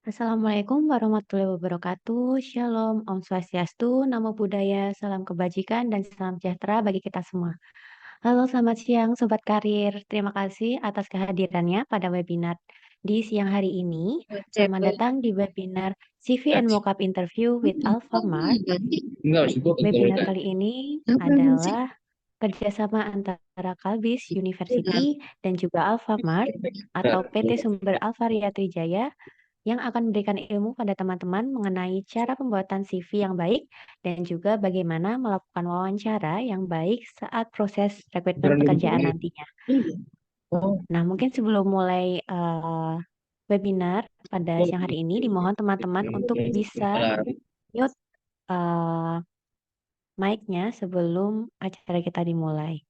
Assalamualaikum warahmatullahi wabarakatuh. Shalom, Om Swastiastu, Namo Buddhaya, salam kebajikan dan salam sejahtera bagi kita semua. Halo, selamat siang Sobat Karir. Terima kasih atas kehadirannya pada webinar di siang hari ini. Selamat datang di webinar CV and Mockup Interview with Alfamart. Webinar kali ini adalah kerjasama antara Kalbis University dan juga Alfamart atau PT Sumber Alvaria Trijaya yang akan memberikan ilmu pada teman-teman mengenai cara pembuatan CV yang baik dan juga bagaimana melakukan wawancara yang baik saat proses rekrutmen pekerjaan nantinya. Nah, mungkin sebelum mulai webinar pada siang hari ini, dimohon teman-teman untuk bisa mute eh, mic-nya sebelum acara kita dimulai.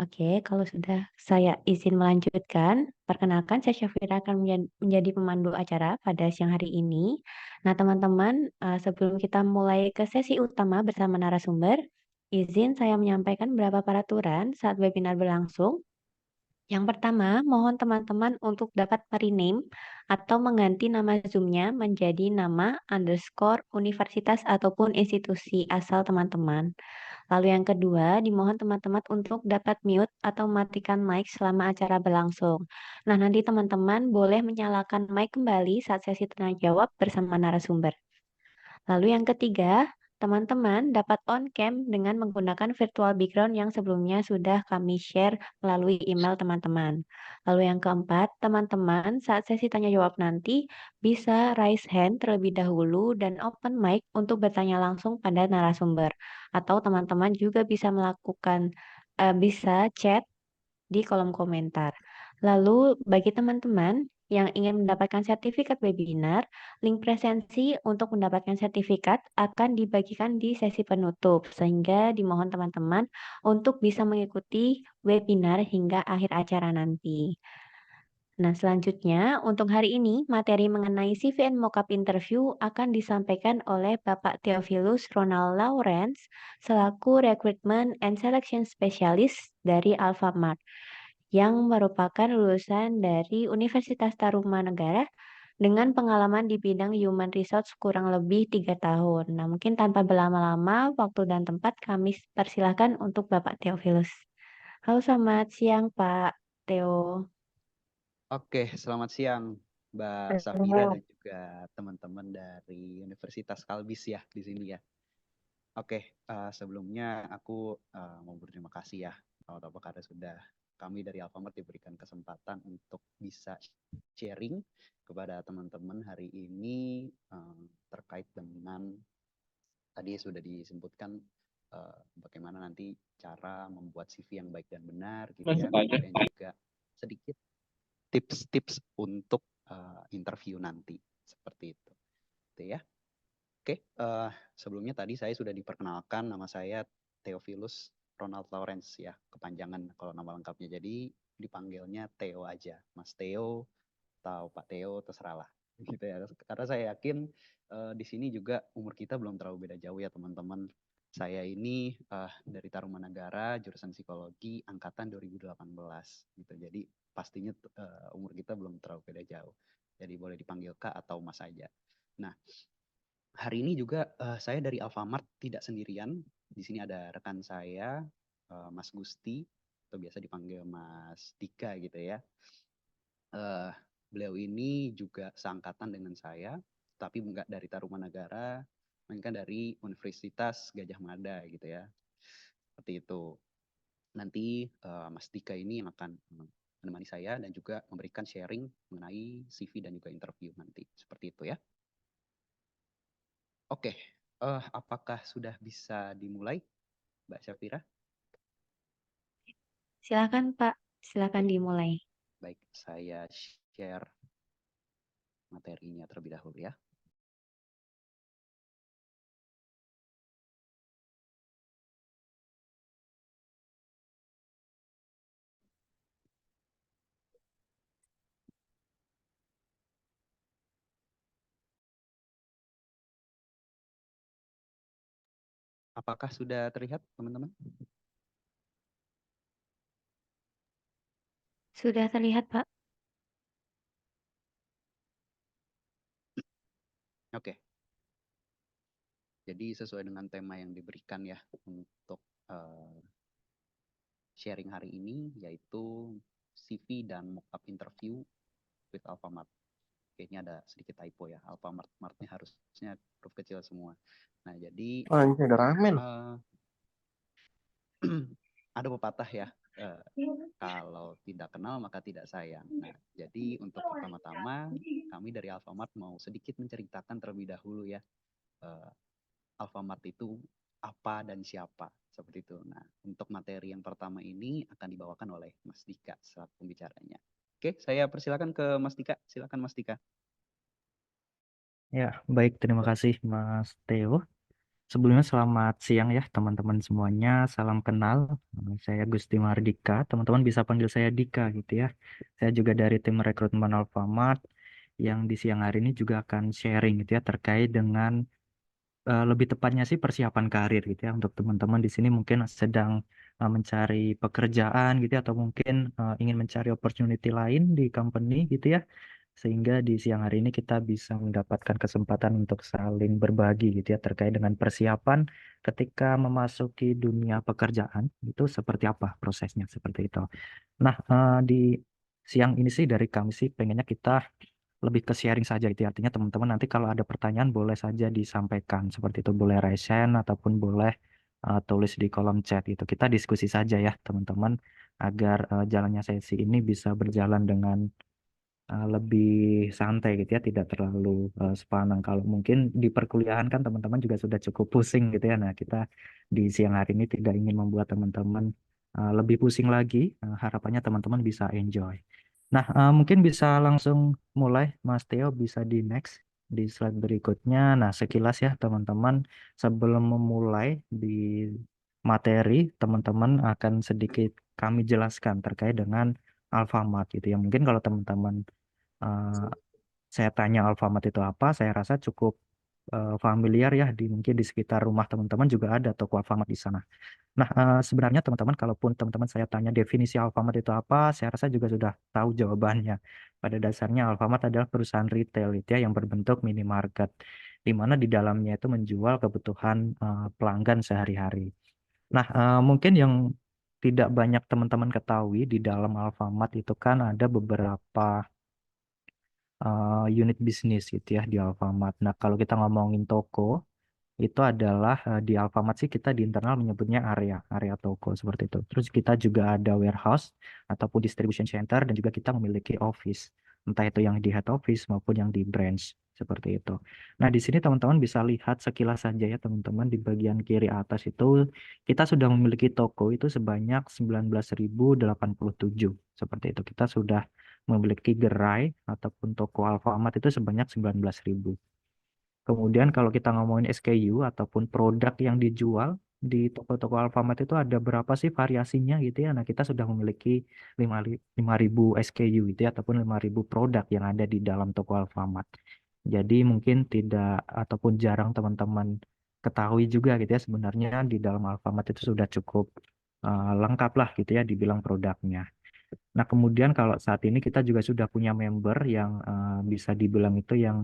Oke, kalau sudah saya izin melanjutkan, perkenalkan saya Syafira akan menjadi pemandu acara pada siang hari ini. Nah, teman-teman, sebelum kita mulai ke sesi utama bersama narasumber, izin saya menyampaikan beberapa peraturan saat webinar berlangsung. Yang pertama, mohon teman-teman untuk dapat rename atau mengganti nama Zoom-nya menjadi nama underscore universitas ataupun institusi asal teman-teman. Lalu yang kedua, dimohon teman-teman untuk dapat mute atau matikan mic selama acara berlangsung. Nah, nanti teman-teman boleh menyalakan mic kembali saat sesi tanya jawab bersama narasumber. Lalu yang ketiga, teman-teman dapat on cam dengan menggunakan virtual background yang sebelumnya sudah kami share melalui email teman-teman. Lalu yang keempat, teman-teman saat sesi tanya jawab nanti bisa raise hand terlebih dahulu dan open mic untuk bertanya langsung pada narasumber. Atau teman-teman juga bisa bisa chat di kolom komentar. Lalu bagi teman-teman yang ingin mendapatkan sertifikat webinar, link presensi untuk mendapatkan sertifikat akan dibagikan di sesi penutup, sehingga dimohon teman-teman untuk bisa mengikuti webinar hingga akhir acara nanti. Nah, selanjutnya untuk hari ini materi mengenai CV and Mockup Interview akan disampaikan oleh Bapak Theophilus Ronald Lawrence selaku Recruitment and Selection Specialist dari Alfamart yang merupakan lulusan dari Universitas Tarumanegara dengan pengalaman di bidang human resource kurang lebih 3 tahun. Nah, mungkin tanpa berlama-lama, waktu dan tempat kami persilahkan untuk Bapak Theophilus. Halo, selamat siang Pak Theo. Oke, selamat siang Mbak Safira dan juga teman-teman dari Universitas Kalbis ya di sini ya. Oke, sebelumnya aku mau berterima kasih ya karena sudah kami dari Alfamart diberikan kesempatan untuk bisa sharing kepada teman-teman hari ini terkait dengan tadi sudah disebutkan bagaimana nanti cara membuat CV yang baik dan benar gitu ya, dan juga sedikit tips-tips untuk interview nanti seperti itu, ya. Oke, sebelumnya tadi saya sudah diperkenalkan, nama saya Theophilus Ronald Lawrence ya, kepanjangan kalau nama lengkapnya. Jadi dipanggilnya Theo aja, Mas Theo atau Pak Theo terserahlah, gitu ya. Karena saya yakin di sini juga umur kita belum terlalu beda jauh ya teman-teman. Saya ini dari Tarumanagara, jurusan psikologi, angkatan 2018 gitu. Jadi pastinya umur kita belum terlalu beda jauh. Jadi boleh dipanggil Kak atau Mas aja. Nah, hari ini juga saya dari Alfamart tidak sendirian. Di sini ada rekan saya, Mas Gusti, atau biasa dipanggil Mas Dika gitu ya. Beliau ini juga seangkatan dengan saya, tapi enggak dari Tarumanagara, melainkan dari Universitas Gajah Mada gitu ya. Seperti itu. Nanti Mas Dika ini yang akan menemani saya dan juga memberikan sharing mengenai CV dan juga interview nanti. Seperti itu ya. Oke, apakah sudah bisa dimulai, Mbak Syafira? Silakan Pak, silakan dimulai. Baik, saya share materinya terlebih dahulu ya. Apakah sudah terlihat, teman-teman? Sudah terlihat Pak? Oke, jadi sesuai dengan tema yang diberikan ya untuk eh, sharing hari ini, yaitu CV dan mock up interview with Alfamart. Kayaknya ada sedikit typo ya, Alfamart, Martnya harusnya huruf kecil semua. Nah, jadi Oh, ini ada ramen. eh, ada pepatah ya, eh, kalau tidak kenal maka tidak sayang. Nah, jadi untuk pertama-tama kami dari Alfamart mau sedikit menceritakan terlebih dahulu ya, eh, Alfamart itu apa dan siapa, seperti itu. Nah, untuk materi yang pertama ini akan dibawakan oleh Mas Dika selaku pembicaranya. Oke, saya persilakan ke Mas Dika. Silakan Mas Dika. Ya, baik. Terima kasih, Mas Theo. Sebelumnya selamat siang ya, teman-teman semuanya. Salam kenal. Saya Gusti Mardika. Teman-teman bisa panggil saya Dika gitu ya. Saya juga dari tim rekrutmen Alfamart yang di siang hari ini juga akan sharing gitu ya terkait dengan lebih tepatnya sih persiapan karir gitu ya untuk teman-teman di sini mungkin sedang mencari pekerjaan gitu ya atau mungkin ingin mencari opportunity lain di company gitu ya sehingga di siang hari ini kita bisa mendapatkan kesempatan untuk saling berbagi gitu ya terkait dengan persiapan ketika memasuki dunia pekerjaan itu seperti apa prosesnya seperti itu. Nah, di siang ini sih dari kami sih pengennya kita lebih ke sharing saja itu artinya teman-teman nanti kalau ada pertanyaan boleh saja disampaikan seperti itu boleh raise hand ataupun boleh tulis di kolom chat itu kita diskusi saja ya teman-teman agar jalannya sesi ini bisa berjalan dengan lebih santai gitu ya tidak terlalu sepanang kalau mungkin di perkuliahan kan teman-teman juga sudah cukup pusing gitu ya nah kita di siang hari ini tidak ingin membuat teman-teman lebih pusing lagi. Harapannya teman-teman bisa enjoy. Nah, mungkin bisa langsung mulai, Mas Theo, bisa di next, di slide berikutnya. Nah, sekilas ya, teman-teman, sebelum memulai di materi, teman-teman akan sedikit kami jelaskan terkait dengan Alfamart gitu ya. Mungkin kalau teman-teman eh, saya tanya Alfamart itu apa, saya rasa cukup familiar ya, di mungkin di sekitar rumah teman-teman juga ada toko Alfamart di sana. Nah, sebenarnya teman-teman, kalaupun teman-teman saya tanya definisi Alfamart itu apa, saya rasa juga sudah tahu jawabannya. Pada dasarnya Alfamart adalah perusahaan retail itu ya, yang berbentuk minimarket, di mana di dalamnya itu menjual kebutuhan pelanggan sehari-hari. Nah, mungkin yang tidak banyak teman-teman ketahui di dalam Alfamart itu kan ada beberapa unit bisnis gitu ya di Alfamart. Nah, kalau kita ngomongin toko, itu adalah di Alfamart sih kita di internal menyebutnya area toko seperti itu. Terus kita juga ada warehouse ataupun distribution center dan juga kita memiliki office, entah itu yang di head office maupun yang di branch seperti itu. Nah, di sini teman-teman bisa lihat sekilas saja ya teman-teman di bagian kiri atas itu kita sudah memiliki toko itu sebanyak 19.087 seperti itu. Kita sudah memiliki gerai ataupun toko Alfamart itu sebanyak 19.000. Kemudian kalau kita ngomongin SKU ataupun produk yang dijual di toko-toko Alfamart itu ada berapa sih variasinya gitu ya. Nah, kita sudah memiliki 5.000 SKU gitu ya ataupun 5.000 produk yang ada di dalam toko Alfamart. Jadi mungkin tidak ataupun jarang teman-teman ketahui juga gitu ya sebenarnya di dalam Alfamart itu sudah cukup lengkap lah gitu ya dibilang produknya. Nah, kemudian kalau saat ini kita juga sudah punya member yang bisa dibilang itu yang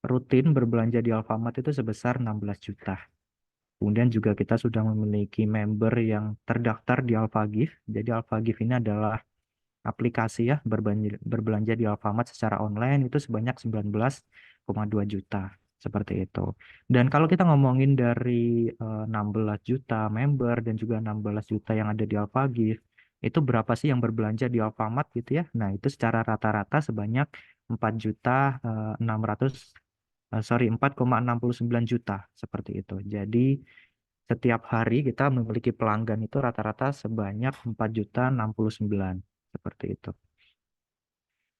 rutin berbelanja di Alfamart itu sebesar 16 juta. Kemudian juga kita sudah memiliki member yang terdaftar di AlfaGift. Jadi AlfaGift ini adalah aplikasi ya berbelanja di Alfamart secara online itu sebanyak 19,2 juta. Seperti itu. Dan kalau kita ngomongin dari 16 juta member dan juga 16 juta yang ada di AlfaGift, itu berapa sih yang berbelanja di Alfamart gitu ya? Nah, itu secara rata-rata sebanyak 4 juta 600 sorry 4,69 juta seperti itu. Jadi setiap hari kita memiliki pelanggan itu rata-rata sebanyak 4.069 seperti itu.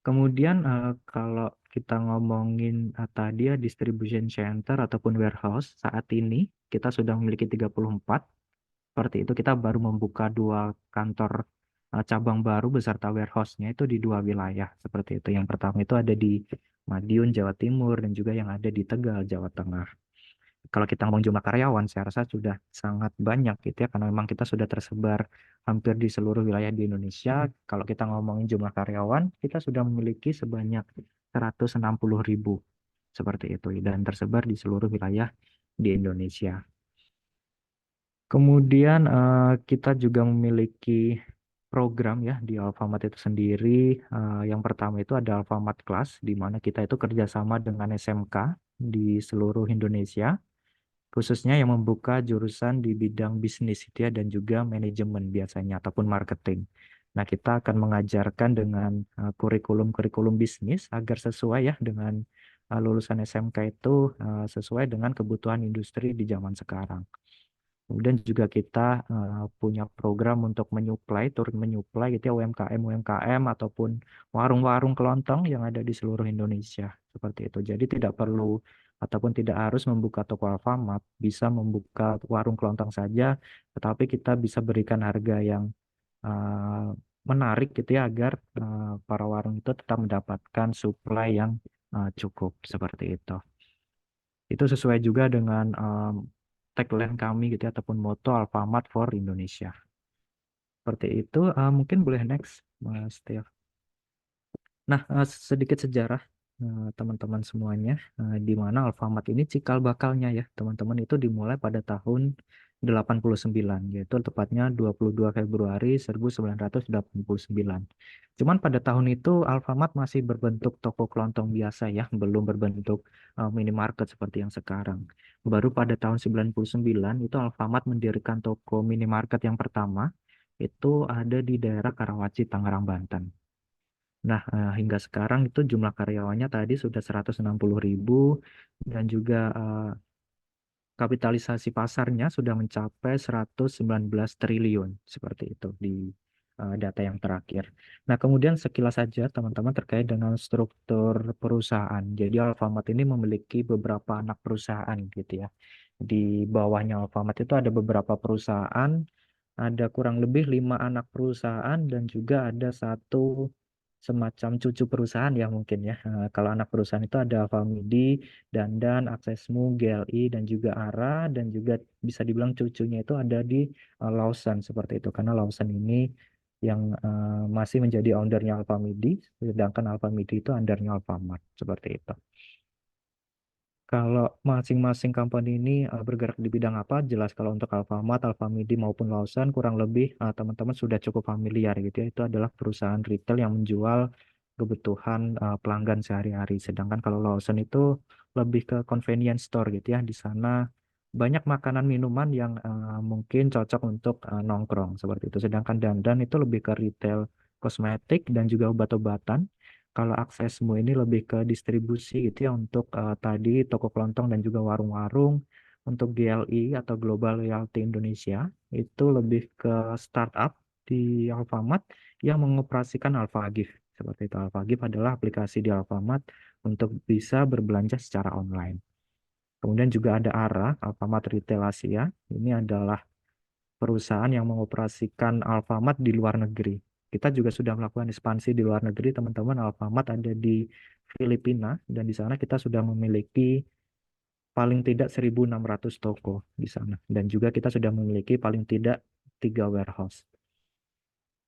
Kemudian kalau kita ngomongin tadi ya distribution center ataupun warehouse saat ini kita sudah memiliki 34 seperti itu. Kita baru membuka 2 kantor cabang baru beserta warehouse-nya itu di 2 wilayah seperti itu. Yang pertama itu ada di Madiun, Jawa Timur dan juga yang ada di Tegal, Jawa Tengah. Kalau kita ngomong jumlah karyawan, saya rasa sudah sangat banyak gitu ya, karena memang kita sudah tersebar hampir di seluruh wilayah di Indonesia. Kalau kita ngomongin jumlah karyawan, kita sudah memiliki sebanyak 160.000 seperti itu, dan tersebar di seluruh wilayah di Indonesia. Kemudian kita juga memiliki program ya di Alfamart itu sendiri. Yang pertama itu ada Alfamart Class, di mana kita itu kerjasama dengan SMK di seluruh Indonesia, khususnya yang membuka jurusan di bidang bisnis itu ya, dan juga manajemen biasanya ataupun marketing. Nah, kita akan mengajarkan dengan kurikulum-kurikulum bisnis agar sesuai ya dengan lulusan SMK itu, sesuai dengan kebutuhan industri di zaman sekarang. Kemudian juga kita punya program untuk menyuplai, turut menyuplai gitu ya UMKM ataupun warung-warung kelontong yang ada di seluruh Indonesia. Seperti itu. Jadi tidak perlu ataupun tidak harus membuka toko Alfamart, bisa membuka warung kelontong saja, tetapi kita bisa berikan harga yang uh, menarik gitu ya agar para warung itu tetap mendapatkan supply yang cukup seperti itu. Itu sesuai juga dengan tagline kami gitu ya, ataupun moto Alfamart for Indonesia. Seperti itu, mungkin boleh next, Mas Teo. Nah, sedikit sejarah teman-teman semuanya, di mana Alfamart ini cikal bakalnya ya, teman-teman, itu dimulai pada tahun 89, yaitu tepatnya 22 Februari 1989. Cuman pada tahun itu Alfamart masih berbentuk toko kelontong biasa ya, belum berbentuk minimarket seperti yang sekarang. Baru pada tahun 99 itu Alfamart mendirikan toko minimarket yang pertama, itu ada di daerah Karawaci, Tangerang, Banten. Nah, hingga sekarang itu jumlah karyawannya tadi sudah 160.000, dan juga kapitalisasi pasarnya sudah mencapai 119 triliun, seperti itu di data yang terakhir. Nah, kemudian sekilas saja teman-teman terkait dengan struktur perusahaan. Jadi Alfamart ini memiliki beberapa anak perusahaan gitu ya. Di bawahnya Alfamart itu ada beberapa perusahaan, ada kurang lebih 5 anak perusahaan, dan juga ada satu semacam cucu perusahaan ya mungkin ya. Kalau anak perusahaan itu ada Alfamidi, Dandan, Aksesmu, GLI, dan juga ARA, dan juga bisa dibilang cucunya itu ada di Lawson seperti itu. Karena Lawson ini yang masih menjadi ownernya Alfamidi, sedangkan Alfamidi itu undernya Alfamart seperti itu. Kalau masing-masing company ini bergerak di bidang apa, jelas kalau untuk Alfamart, Alfamidi maupun Lawson kurang lebih teman-teman sudah cukup familiar gitu ya. Itu adalah perusahaan retail yang menjual kebutuhan pelanggan sehari-hari. Sedangkan kalau Lawson itu lebih ke convenience store gitu ya. Di sana banyak makanan minuman yang mungkin cocok untuk nongkrong seperti itu. Sedangkan Dandan itu lebih ke retail kosmetik dan juga obat-obatan. Kalau aksesmu ini lebih ke distribusi gitu ya untuk tadi toko kelontong dan juga warung-warung. Untuk GLI atau Global Loyalty Indonesia itu lebih ke startup di Alfamart yang mengoperasikan AlfaGift. Seperti itu, AlfaGift adalah aplikasi di Alfamart untuk bisa berbelanja secara online. Kemudian juga ada ARA, Alfamart Retail Asia. Ini adalah perusahaan yang mengoperasikan Alfamart di luar negeri. Kita juga sudah melakukan ekspansi di luar negeri, teman-teman. Alfamart ada di Filipina, dan di sana kita sudah memiliki paling tidak 1.600 toko di sana. Dan juga kita sudah memiliki paling tidak 3 warehouse.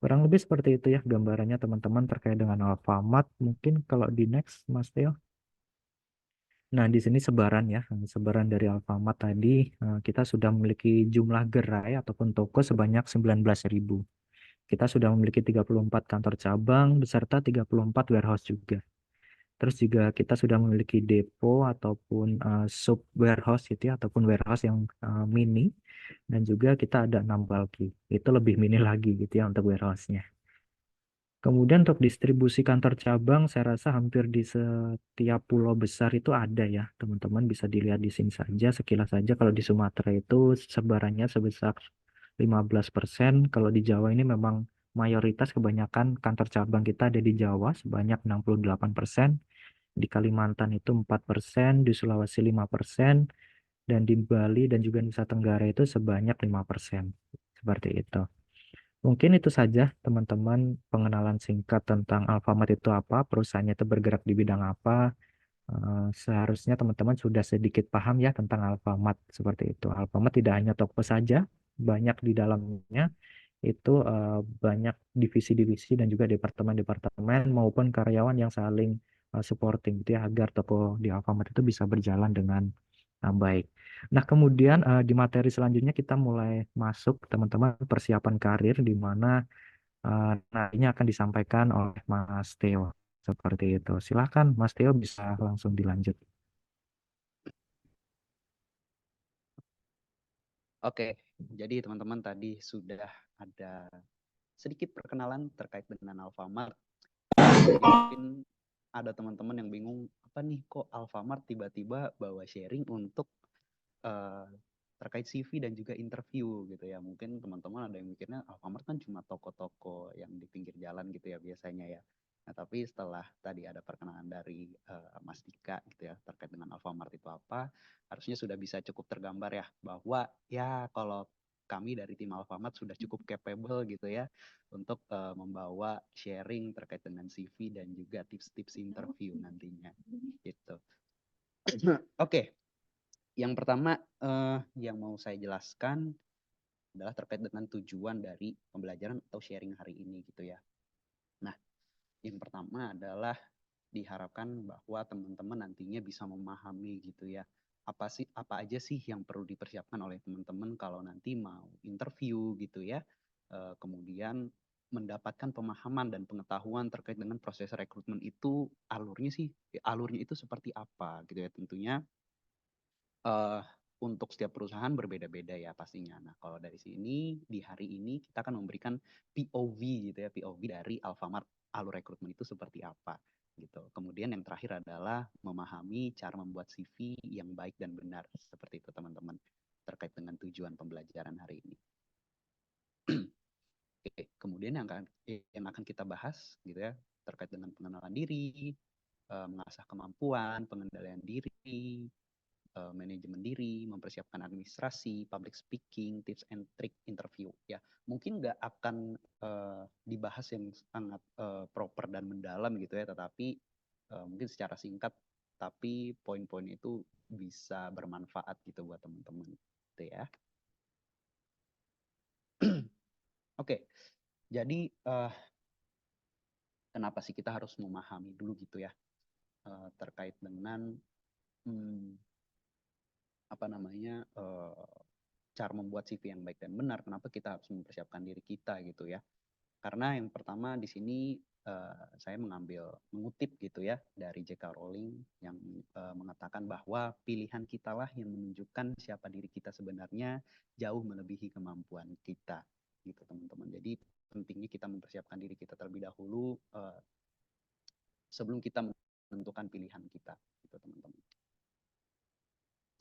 Kurang lebih seperti itu ya gambarannya teman-teman terkait dengan Alfamart. Mungkin kalau di next, Mas Teo. Nah, di sini sebaran ya, sebaran dari Alfamart tadi, kita sudah memiliki jumlah gerai ataupun toko sebanyak 19.000. Kita sudah memiliki 34 kantor cabang beserta 34 warehouse juga. Terus juga kita sudah memiliki depo ataupun sub warehouse itu ya, ataupun warehouse yang mini, dan juga kita ada 6 bulky. Itu lebih mini lagi gitu ya untuk warehouse-nya. Kemudian untuk distribusi kantor cabang, saya rasa hampir di setiap pulau besar itu ada ya, teman-teman bisa dilihat di sini saja, sekilas saja. Kalau di Sumatera itu sebarannya sebesar 15%, kalau di Jawa ini memang mayoritas kebanyakan kantor cabang kita ada di Jawa sebanyak 68%, di Kalimantan itu 4%, di Sulawesi 5%, dan di Bali dan juga Nusa Tenggara itu sebanyak 5%. Seperti itu. Mungkin itu saja teman-teman pengenalan singkat tentang Alfamart itu apa, perusahaannya itu bergerak di bidang apa. Seharusnya teman-teman sudah sedikit paham ya tentang Alfamart seperti itu. Alfamart tidak hanya toko saja, banyak di dalamnya itu banyak divisi-divisi dan juga departemen-departemen maupun karyawan yang saling supporting gitu ya agar toko di Alfamart itu bisa berjalan dengan baik. Nah, kemudian di materi selanjutnya kita mulai masuk teman-teman persiapan karir di mana nantinya akan disampaikan oleh Mas Theo. Seperti itu. Silakan Mas Theo bisa langsung dilanjut. Oke, jadi teman-teman tadi sudah ada sedikit perkenalan terkait dengan Alfamart. Jadi mungkin ada teman-teman yang bingung, apa nih kok Alfamart tiba-tiba bawa sharing untuk uh, terkait CV dan juga interview gitu ya. Mungkin teman-teman ada yang mikirnya Alfamart kan cuma toko-toko yang di pinggir jalan gitu ya biasanya ya. Nah, tapi setelah tadi ada perkenalan dari Mas Dika gitu ya terkait dengan Alfamart itu apa, harusnya sudah bisa cukup tergambar ya bahwa ya kalau kami dari tim Alfamart sudah cukup capable gitu ya untuk membawa sharing terkait dengan CV dan juga tips-tips interview nantinya gitu. Oke, yang pertama yang mau saya jelaskan adalah terkait dengan tujuan dari pembelajaran atau sharing hari ini gitu ya. Nah, yang pertama adalah diharapkan bahwa teman-teman nantinya bisa memahami gitu ya. Apa aja sih yang perlu dipersiapkan oleh teman-teman kalau nanti mau interview gitu ya. Kemudian mendapatkan pemahaman dan pengetahuan terkait dengan proses rekrutmen itu alurnya itu seperti apa gitu ya tentunya uh, untuk setiap perusahaan berbeda-beda ya pastinya. Nah, kalau dari sini di hari ini kita akan memberikan POV gitu ya, POV dari Alfamart alur rekrutmen itu seperti apa gitu. Kemudian yang terakhir adalah memahami cara membuat CV yang baik dan benar seperti itu teman-teman terkait dengan tujuan pembelajaran hari ini. Oke, kemudian yang akan kita bahas gitu ya terkait dengan pengenalan diri, mengasah kemampuan, pengendalian diri, manajemen diri, mempersiapkan administrasi, public speaking, tips and trick interview. Ya, mungkin nggak akan dibahas yang sangat proper dan mendalam gitu ya, tetapi mungkin secara singkat, tapi poin-poin itu bisa bermanfaat gitu buat teman-teman, gitu ya. Oke, jadi kenapa sih kita harus memahami dulu gitu ya terkait dengan apa namanya cara membuat CV yang baik dan benar. Kenapa kita harus mempersiapkan diri kita gitu ya? Karena yang pertama di sini saya mengutip gitu ya dari J.K. Rowling yang mengatakan bahwa pilihan kita lah yang menunjukkan siapa diri kita sebenarnya jauh melebihi kemampuan kita gitu teman-teman. Jadi pentingnya kita mempersiapkan diri kita terlebih dahulu sebelum kita menentukan pilihan kita gitu teman-teman.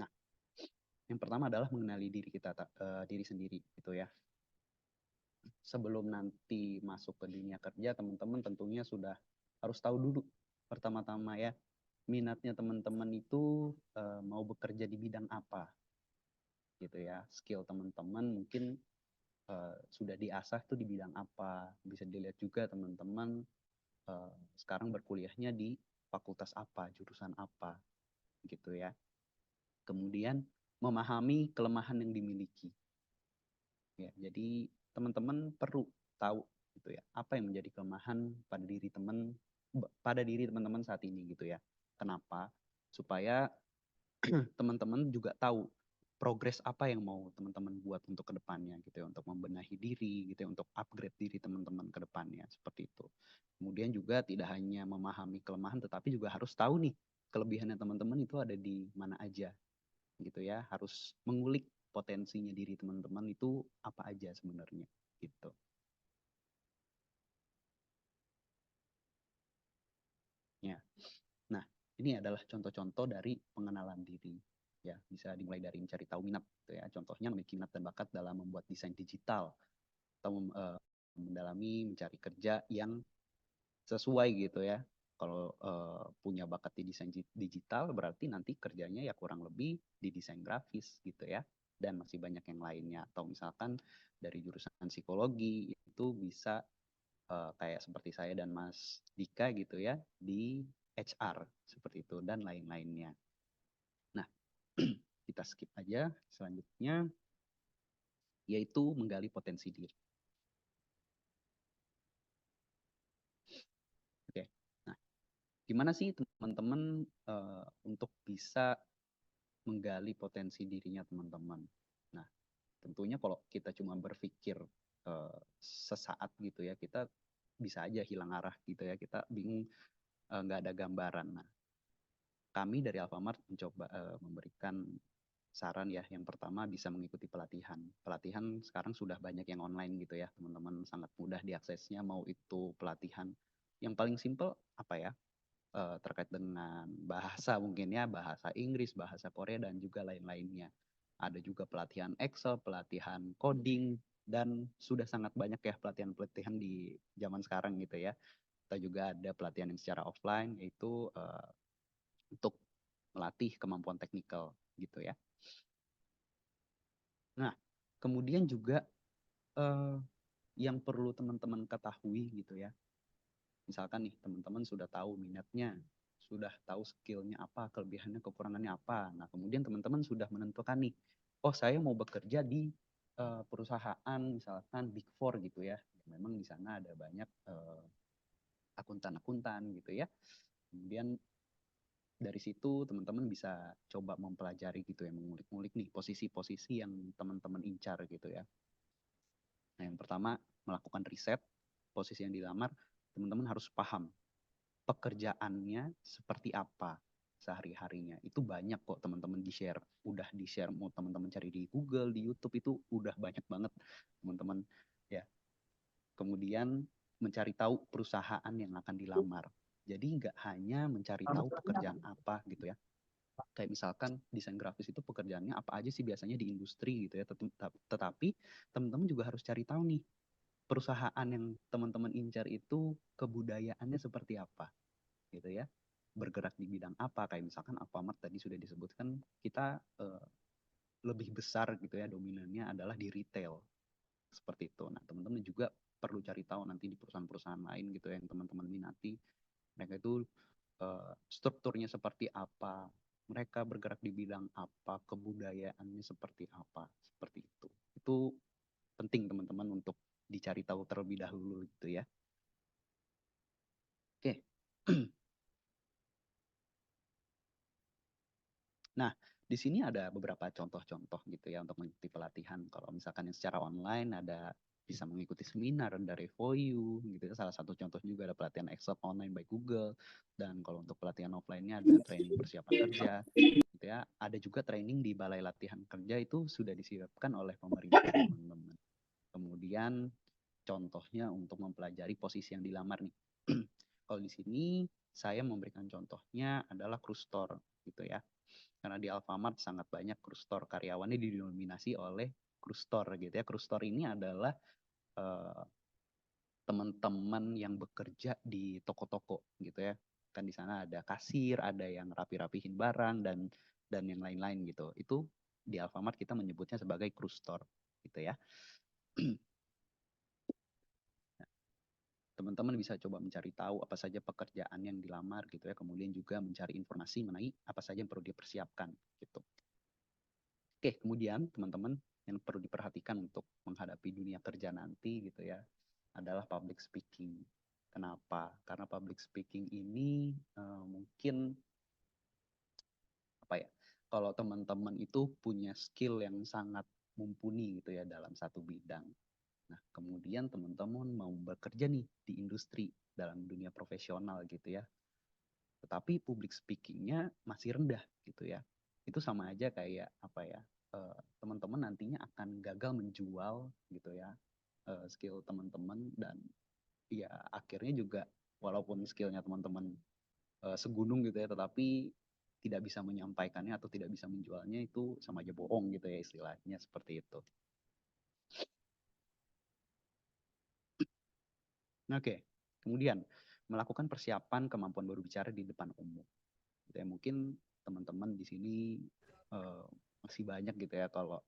Nah, yang pertama adalah mengenali diri kita diri sendiri gitu ya. Sebelum nanti masuk ke dunia kerja, teman-teman tentunya sudah harus tahu dulu pertama-tama ya minatnya teman-teman itu mau bekerja di bidang apa gitu ya. Skill teman-teman mungkin sudah diasah tuh di bidang apa. Bisa dilihat juga teman-teman sekarang berkuliahnya di fakultas apa, jurusan apa gitu ya. Kemudian memahami kelemahan yang dimiliki. Ya, jadi teman-teman perlu tahu gitu ya, apa yang menjadi kelemahan pada diri teman-teman saat ini gitu ya. Kenapa? Supaya teman-teman juga tahu progres apa yang mau teman-teman buat untuk kedepannya gitu ya, untuk membenahi diri gitu ya, untuk upgrade diri teman-teman ke depannya seperti itu. Kemudian juga tidak hanya memahami kelemahan, tetapi juga harus tahu nih kelebihannya teman-teman itu ada di mana aja gitu ya. Harus mengulik potensinya diri teman-teman itu apa aja sebenarnya gitu. Ya. Nah, ini adalah contoh-contoh dari pengenalan diri. Ya, bisa dimulai dari mencari tahu minat gitu ya. Contohnya memiliki minat dan bakat dalam membuat desain digital atau mendalami mencari kerja yang sesuai gitu ya. Kalau punya bakat di desain digital berarti nanti kerjanya ya kurang lebih di desain grafis gitu ya. Dan masih banyak yang lainnya. Atau misalkan dari jurusan psikologi itu bisa kayak seperti saya dan Mas Dika gitu ya di HR seperti itu dan lain-lainnya. Nah, kita skip aja selanjutnya yaitu menggali potensi diri. Oke. Nah, gimana sih teman-teman untuk bisa menggali potensi dirinya teman-teman. Nah, tentunya kalau kita cuma berpikir sesaat gitu ya, kita bisa aja hilang arah gitu ya, kita bingung, nggak ada gambaran. Nah, kami dari Alfamart mencoba memberikan saran ya. Yang pertama bisa mengikuti pelatihan. Pelatihan sekarang sudah banyak yang online gitu ya, teman-teman, sangat mudah diaksesnya. Mau itu pelatihan yang paling simple apa ya, terkait dengan bahasa mungkin ya, bahasa Inggris, bahasa Korea, dan juga lain-lainnya. Ada juga pelatihan Excel, pelatihan coding, dan sudah sangat banyak ya pelatihan-pelatihan di zaman sekarang gitu ya. Kita juga ada pelatihan yang secara offline, yaitu untuk melatih kemampuan teknikal gitu ya. Nah, kemudian juga eh, yang perlu teman-teman ketahui gitu ya. Misalkan nih teman-teman sudah tahu minatnya, sudah tahu skillnya apa, kelebihannya, kekurangannya apa. Nah, kemudian teman-teman sudah menentukan nih, oh saya mau bekerja di perusahaan misalkan Big Four gitu ya. Memang di sana ada banyak akuntan-akuntan gitu ya. Kemudian dari situ teman-teman bisa coba mempelajari gitu ya, mengulik-ngulik nih posisi-posisi yang teman-teman incar gitu ya. Nah, yang pertama melakukan riset posisi yang dilamar, teman-teman harus paham pekerjaannya seperti apa sehari-harinya. Itu banyak kok teman-teman di-share, udah di-share, mau teman-teman cari di Google, di YouTube, itu udah banyak banget teman-teman ya. Kemudian mencari tahu perusahaan yang akan dilamar. Jadi nggak hanya mencari tahu pekerjaan apa gitu ya. Kayak misalkan desain grafis itu pekerjaannya apa aja sih biasanya di industri gitu ya. Tetapi teman-teman juga harus cari tahu nih, perusahaan yang teman-teman incar itu kebudayaannya seperti apa gitu ya, bergerak di bidang apa. Kayak misalkan Alfamart tadi sudah disebutkan, kita lebih besar gitu ya, dominannya adalah di retail seperti itu. Nah, teman-teman juga perlu cari tahu nanti di perusahaan-perusahaan lain gitu ya, yang teman-teman minati, mereka itu strukturnya seperti apa, mereka bergerak di bidang apa, kebudayaannya seperti apa, seperti itu. Itu penting teman-teman untuk dicari tahu terlebih dahulu gitu ya. Oke. Nah, di sini ada beberapa contoh-contoh gitu ya untuk mengikuti pelatihan. Kalau misalkan yang secara online ada bisa mengikuti seminar dari FOU gitu ya. Salah satu contoh juga ada pelatihan Excel online by Google. Dan kalau untuk pelatihan offline-nya ada training persiapan kerja gitu ya. Ada juga training di Balai Latihan Kerja, itu sudah disiapkan oleh pemerintah, teman-teman. Kemudian contohnya untuk mempelajari posisi yang dilamar nih. Kalau di sini saya memberikan contohnya adalah Krustor gitu ya. Karena di Alfamart sangat banyak Krustor, karyawannya didominasi oleh Krustor gitu ya. Krustor ini adalah teman-teman yang bekerja di toko-toko gitu ya. Kan di sana ada kasir, ada yang rapi-rapihin barang, dan yang lain-lain gitu. Itu di Alfamart kita menyebutnya sebagai Krustor gitu ya. Teman-teman bisa coba mencari tahu apa saja pekerjaan yang dilamar gitu ya, kemudian juga mencari informasi mengenai apa saja yang perlu dipersiapkan gitu. Oke, kemudian teman-teman yang perlu diperhatikan untuk menghadapi dunia kerja nanti gitu ya adalah public speaking. Kenapa? Karena public speaking ini mungkin apa ya? Kalau teman-teman itu punya skill yang sangat mumpuni gitu ya dalam satu bidang. Nah, kemudian teman-teman mau bekerja nih di industri dalam dunia profesional gitu ya, tetapi public speaking-nya masih rendah gitu ya. Itu sama aja kayak apa ya? Teman-teman nantinya akan gagal menjual gitu ya skill teman-teman, dan ya akhirnya juga walaupun skillnya teman-teman segunung gitu ya, tetapi tidak bisa menyampaikannya atau tidak bisa menjualnya, itu sama aja bohong gitu ya, istilahnya seperti itu. Oke, kemudian melakukan persiapan kemampuan berbicara di depan umum. Ya, mungkin teman-teman di sini masih banyak gitu ya, kalau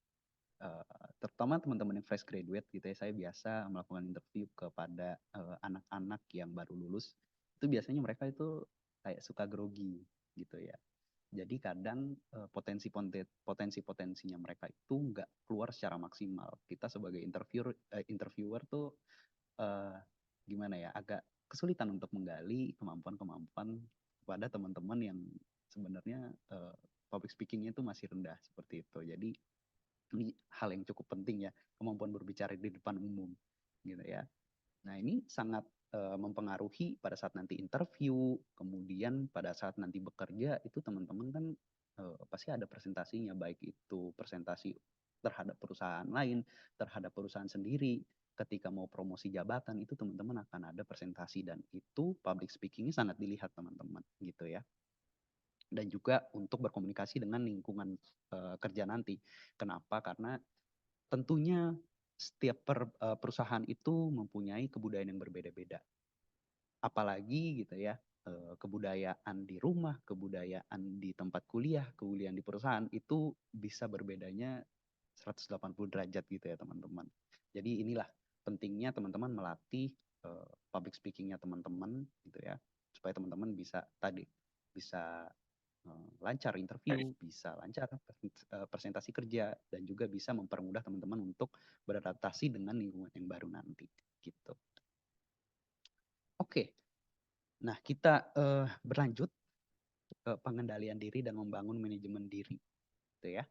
terutama teman-teman yang fresh graduate gitu ya, saya biasa melakukan interview kepada anak-anak yang baru lulus. Itu biasanya mereka itu kayak suka grogi gitu ya. Jadi kadang potensi-potensinya mereka itu nggak keluar secara maksimal. Kita sebagai interviewer tuh gimana ya, agak kesulitan untuk menggali kemampuan-kemampuan pada teman-teman yang sebenarnya public speakingnya itu masih rendah seperti itu. Jadi ini hal yang cukup penting ya, kemampuan berbicara di depan umum gitu ya. Nah, ini sangat mempengaruhi pada saat nanti interview, kemudian pada saat nanti bekerja itu teman-teman kan pasti ada presentasinya, baik itu presentasi terhadap perusahaan lain, terhadap perusahaan sendiri. Ketika mau promosi jabatan itu teman-teman akan ada presentasi, dan itu public speakingnya sangat dilihat teman-teman gitu ya. Dan juga untuk berkomunikasi dengan lingkungan kerja nanti. Kenapa? Karena tentunya setiap perusahaan itu mempunyai kebudayaan yang berbeda-beda. Apalagi gitu ya, kebudayaan di rumah, kebudayaan di tempat kuliah, kebudayaan di perusahaan itu bisa berbedanya 180 derajat gitu ya teman-teman. Jadi inilah pentingnya teman-teman melatih public speakingnya teman-teman gitu ya, supaya teman-teman bisa bisa lancar interview, bisa lancar presentasi kerja, dan juga bisa mempermudah teman-teman untuk beradaptasi dengan lingkungan yang baru nanti gitu. Oke, nah kita berlanjut ke pengendalian diri dan membangun manajemen diri gitu ya.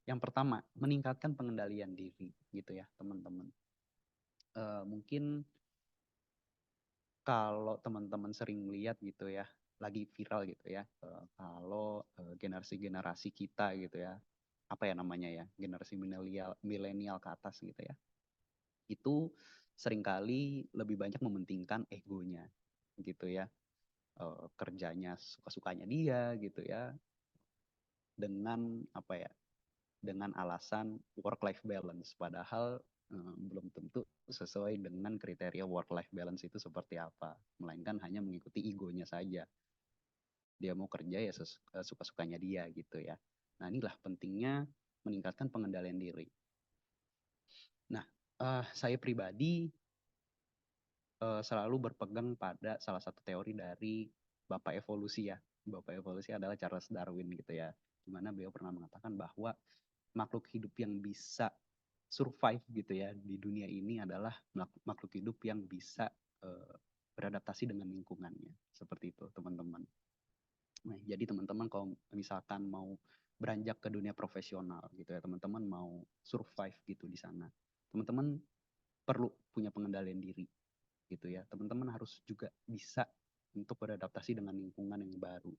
Yang pertama, meningkatkan pengendalian diri gitu ya teman-teman. Mungkin kalau teman-teman sering lihat gitu ya, lagi viral gitu ya, kalau generasi-generasi kita gitu ya, apa ya namanya ya, generasi milenial ke atas gitu ya, itu seringkali lebih banyak mementingkan egonya gitu ya, kerjanya suka-sukanya dia gitu ya, dengan apa ya, dengan alasan work-life balance, padahal belum tentu sesuai dengan kriteria work-life balance itu seperti apa, melainkan hanya mengikuti egonya saja. Dia mau kerja ya suka-sukanya dia gitu ya. Nah, inilah pentingnya meningkatkan pengendalian diri. Nah, saya pribadi selalu berpegang pada salah satu teori dari Bapak Evolusi ya. Bapak Evolusi adalah Charles Darwin gitu ya. Dimana beliau pernah mengatakan bahwa makhluk hidup yang bisa survive gitu ya di dunia ini adalah makhluk hidup yang bisa beradaptasi dengan lingkungannya. Seperti itu teman-teman. Nah, jadi teman-teman kalau misalkan mau beranjak ke dunia profesional gitu ya, teman-teman mau survive gitu di sana, teman-teman perlu punya pengendalian diri gitu ya. Teman-teman harus juga bisa untuk beradaptasi dengan lingkungan yang baru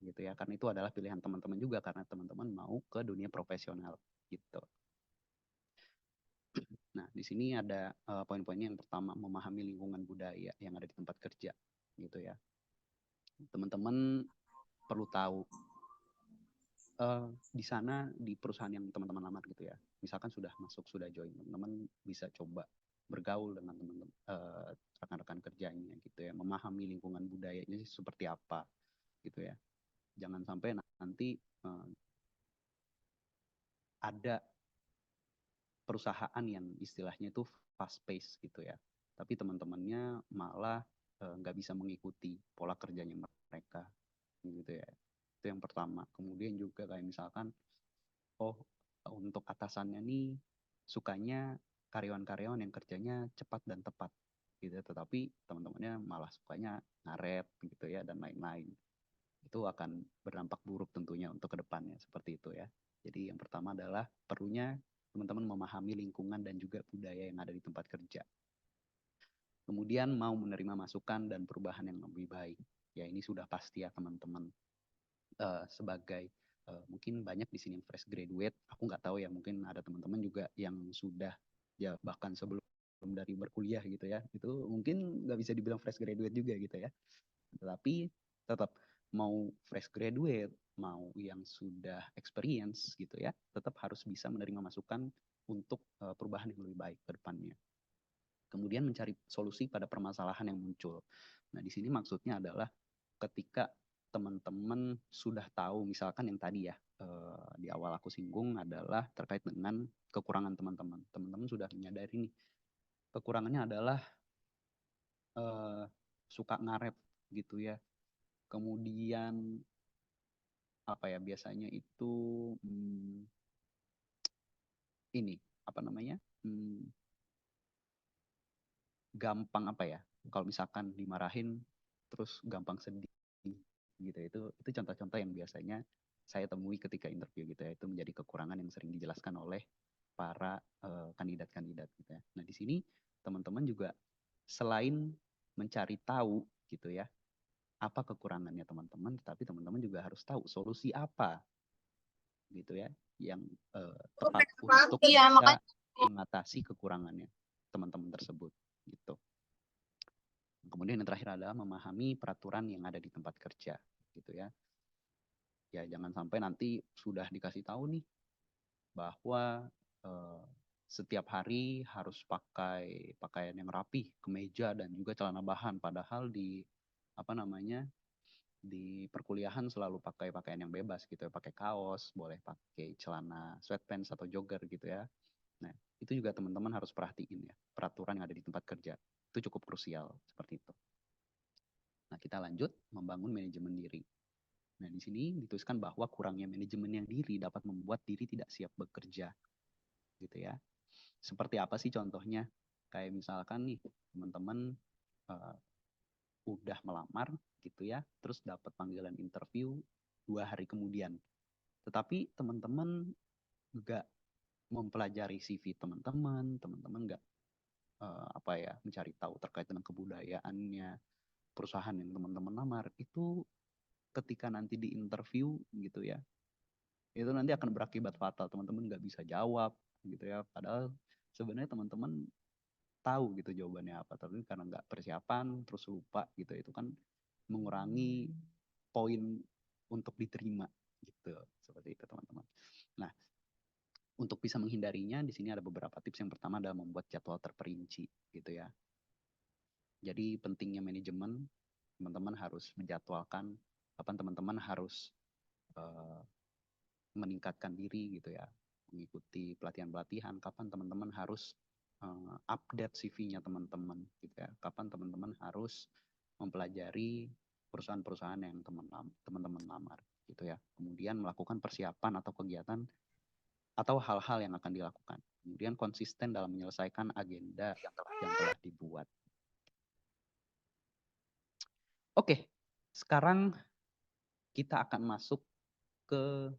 gitu ya. Karena itu adalah pilihan teman-teman juga, karena teman-teman mau ke dunia profesional gitu. Nah, di sini ada poin-poinnya. Yang pertama, memahami lingkungan budaya yang ada di tempat kerja gitu ya. Teman-teman perlu tahu di sana, di perusahaan yang teman-teman lamar gitu ya, misalkan sudah masuk, sudah join, teman-teman bisa coba bergaul dengan teman-teman rekan-rekan kerjanya gitu ya, memahami lingkungan budayanya seperti apa gitu ya. Jangan sampai nanti ada perusahaan yang istilahnya itu fast pace gitu ya, tapi teman-temannya malah nggak bisa mengikuti pola kerjanya mereka gitu ya. Itu yang pertama. Kemudian juga kayak misalkan, oh untuk atasannya nih sukanya karyawan-karyawan yang kerjanya cepat dan tepat gitu, tetapi teman-temannya malah sukanya ngaret gitu ya, dan lain-lain. Itu akan berdampak buruk tentunya untuk kedepannya seperti itu ya. Jadi yang pertama adalah perlunya teman-teman memahami lingkungan dan juga budaya yang ada di tempat kerja. Kemudian mau menerima masukan dan perubahan yang lebih baik. Ya, ini sudah pasti ya teman-teman. Sebagai mungkin banyak di sini yang fresh graduate, aku nggak tahu ya, mungkin ada teman-teman juga yang sudah ya bahkan sebelum dari berkuliah gitu ya, itu mungkin nggak bisa dibilang fresh graduate juga gitu ya, tetapi tetap mau fresh graduate, mau yang sudah experience gitu ya, tetap harus bisa menerima masukan untuk perubahan yang lebih baik ke depannya. Kemudian mencari solusi pada permasalahan yang muncul. Nah, di sini maksudnya adalah ketika teman-teman sudah tahu, misalkan yang tadi ya di awal aku singgung adalah terkait dengan kekurangan teman-teman. Teman-teman sudah menyadari nih, kekurangannya adalah suka ngaret gitu ya. Kemudian apa ya, biasanya itu ini apa namanya, gampang apa ya, kalau misalkan dimarahin terus gampang sedih gitu. Itu contoh-contoh yang biasanya saya temui ketika interview gitu ya. Itu menjadi kekurangan yang sering dijelaskan oleh para kandidat-kandidat gitu ya. Nah, di sini teman-teman juga selain mencari tahu gitu ya, apa kekurangannya teman-teman, tapi teman-teman juga harus tahu solusi apa gitu ya yang tepat untuk Iya, bisa makanya mengatasi kekurangannya teman-teman tersebut gitu. Kemudian yang terakhir adalah memahami peraturan yang ada di tempat kerja gitu ya. Ya jangan sampai nanti sudah dikasih tahu nih bahwa setiap hari harus pakai pakaian yang rapi, kemeja dan juga celana bahan, padahal di perkuliahan selalu pakai pakaian yang bebas gitu ya, pakai kaos, boleh pakai celana sweatpants atau jogger gitu ya. Nah, itu juga teman-teman harus perhatiin ya, peraturan yang ada di tempat kerja. Itu cukup krusial seperti itu. Nah, kita lanjut membangun manajemen diri. Nah, di sini dituliskan bahwa kurangnya manajemen yang diri dapat membuat diri tidak siap bekerja. Gitu ya. Seperti apa sih contohnya? Kayak misalkan nih, teman-teman udah melamar gitu ya, terus dapat panggilan interview 2 hari kemudian. Tetapi teman-teman nggak mempelajari CV teman-teman nggak mencari tahu terkait dengan kebudayaannya perusahaan yang teman-teman lamar, itu ketika nanti di interview gitu ya, itu nanti akan berakibat fatal. Teman-teman nggak bisa jawab gitu ya, padahal sebenarnya teman-teman tahu gitu jawabannya apa, tapi karena nggak persiapan terus lupa gitu, itu kan mengurangi poin untuk diterima gitu. Seperti itu teman-teman. Nah, untuk bisa menghindarinya di sini ada beberapa tips. Yang pertama adalah membuat jadwal terperinci gitu ya. Jadi pentingnya manajemen, teman-teman harus menjadwalkan kapan teman-teman harus meningkatkan diri gitu ya, mengikuti pelatihan-pelatihan, kapan teman-teman harus update CV-nya teman-teman gitu ya, kapan teman-teman harus mempelajari perusahaan-perusahaan yang teman-teman lamar gitu ya. Kemudian melakukan persiapan atau kegiatan atau hal-hal yang akan dilakukan. Kemudian konsisten dalam menyelesaikan agenda yang telah dibuat. Oke, sekarang kita akan masuk ke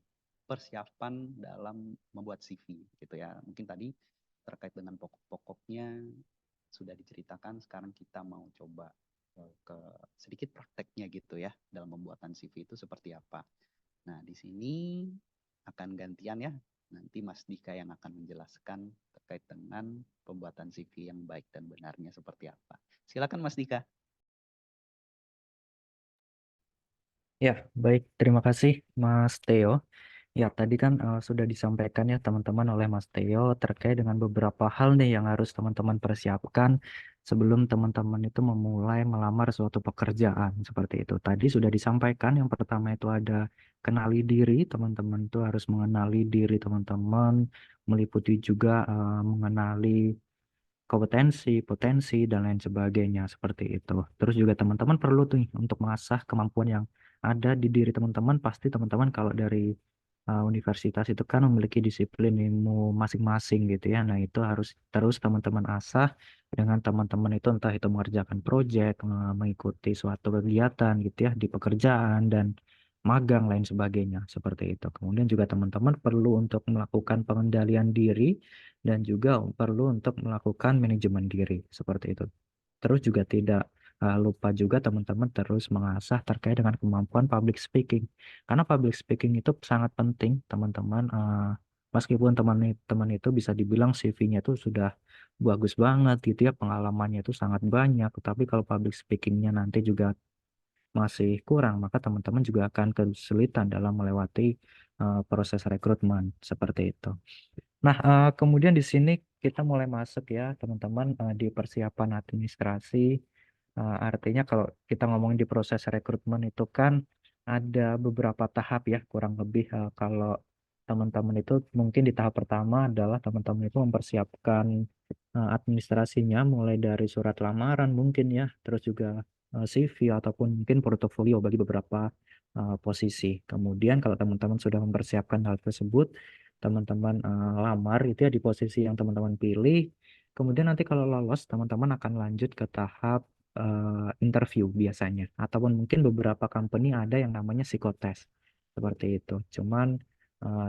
persiapan dalam membuat CV gitu ya. Mungkin tadi terkait dengan pokok-pokoknya sudah diceritakan, sekarang kita mau coba ke sedikit prakteknya gitu ya dalam pembuatan CV itu seperti apa. Nah, di sini akan gantian ya. Nanti Mas Dika yang akan menjelaskan terkait dengan pembuatan CV yang baik dan benarnya seperti apa. Silakan Mas Dika. Ya, baik. Terima kasih, Mas Theo. Ya, tadi kan sudah disampaikan ya teman-teman oleh Mas Theo terkait dengan beberapa hal nih yang harus teman-teman persiapkan sebelum teman-teman itu memulai melamar suatu pekerjaan seperti itu. Tadi sudah disampaikan yang pertama itu ada kenali diri, teman-teman itu harus mengenali diri teman-teman, meliputi juga mengenali kompetensi, potensi, dan lain sebagainya seperti itu. Terus juga teman-teman perlu tuh untuk mengasah kemampuan yang ada di diri teman-teman. Pasti teman-teman kalau dari universitas itu kan memiliki disiplin ilmu masing-masing gitu ya. Nah, itu harus terus teman-teman asah dengan teman-teman itu, entah itu mengerjakan proyek, mengikuti suatu kegiatan gitu ya di pekerjaan dan magang lain sebagainya seperti itu. Kemudian juga teman-teman perlu untuk melakukan pengendalian diri dan juga perlu untuk melakukan manajemen diri seperti itu. Terus juga tidak lupa juga teman-teman terus mengasah terkait dengan kemampuan public speaking. Karena public speaking itu sangat penting, teman-teman. Meskipun teman-teman itu bisa dibilang CV-nya itu sudah bagus banget gitu ya, pengalamannya itu sangat banyak, tapi kalau public speaking-nya nanti juga masih kurang, maka teman-teman juga akan kesulitan dalam melewati proses rekrutmen seperti itu. Nah, kemudian di sini kita mulai masuk ya, teman-teman, di persiapan administrasi. Artinya kalau kita ngomongin di proses rekrutmen itu kan ada beberapa tahap ya, kurang lebih kalau teman-teman itu mungkin di tahap pertama adalah teman-teman itu mempersiapkan administrasinya mulai dari surat lamaran mungkin ya, terus juga CV ataupun mungkin portofolio bagi beberapa posisi. Kemudian kalau teman-teman sudah mempersiapkan hal tersebut, teman-teman lamar itu ya di posisi yang teman-teman pilih. Kemudian nanti kalau lolos, teman-teman akan lanjut ke tahap interview biasanya, ataupun mungkin beberapa company ada yang namanya psikotes seperti itu. Cuman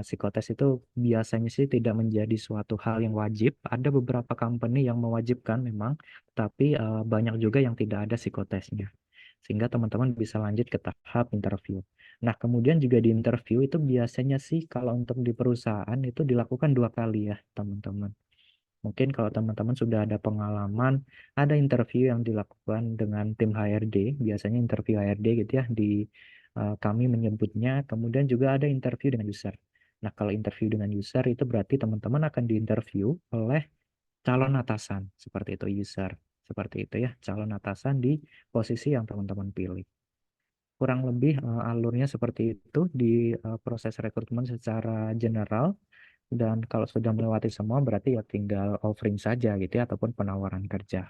psikotes itu biasanya sih tidak menjadi suatu hal yang wajib. Ada beberapa company yang mewajibkan memang, tapi banyak juga yang tidak ada psikotesnya. Sehingga teman-teman bisa lanjut ke tahap interview. Nah, kemudian juga di interview itu biasanya sih kalau untuk di perusahaan itu dilakukan 2 kali ya, teman-teman. Mungkin kalau teman-teman sudah ada pengalaman, ada interview yang dilakukan dengan tim HRD, biasanya interview HRD gitu ya, kami menyebutnya, kemudian juga ada interview dengan user. Nah, kalau interview dengan user itu berarti teman-teman akan diinterview oleh calon atasan, seperti itu user. Seperti itu ya, calon atasan di posisi yang teman-teman pilih. Kurang lebih alurnya seperti itu di proses rekrutmen secara general. Dan kalau sudah melewati semua berarti ya tinggal offering saja gitu ya ataupun penawaran kerja.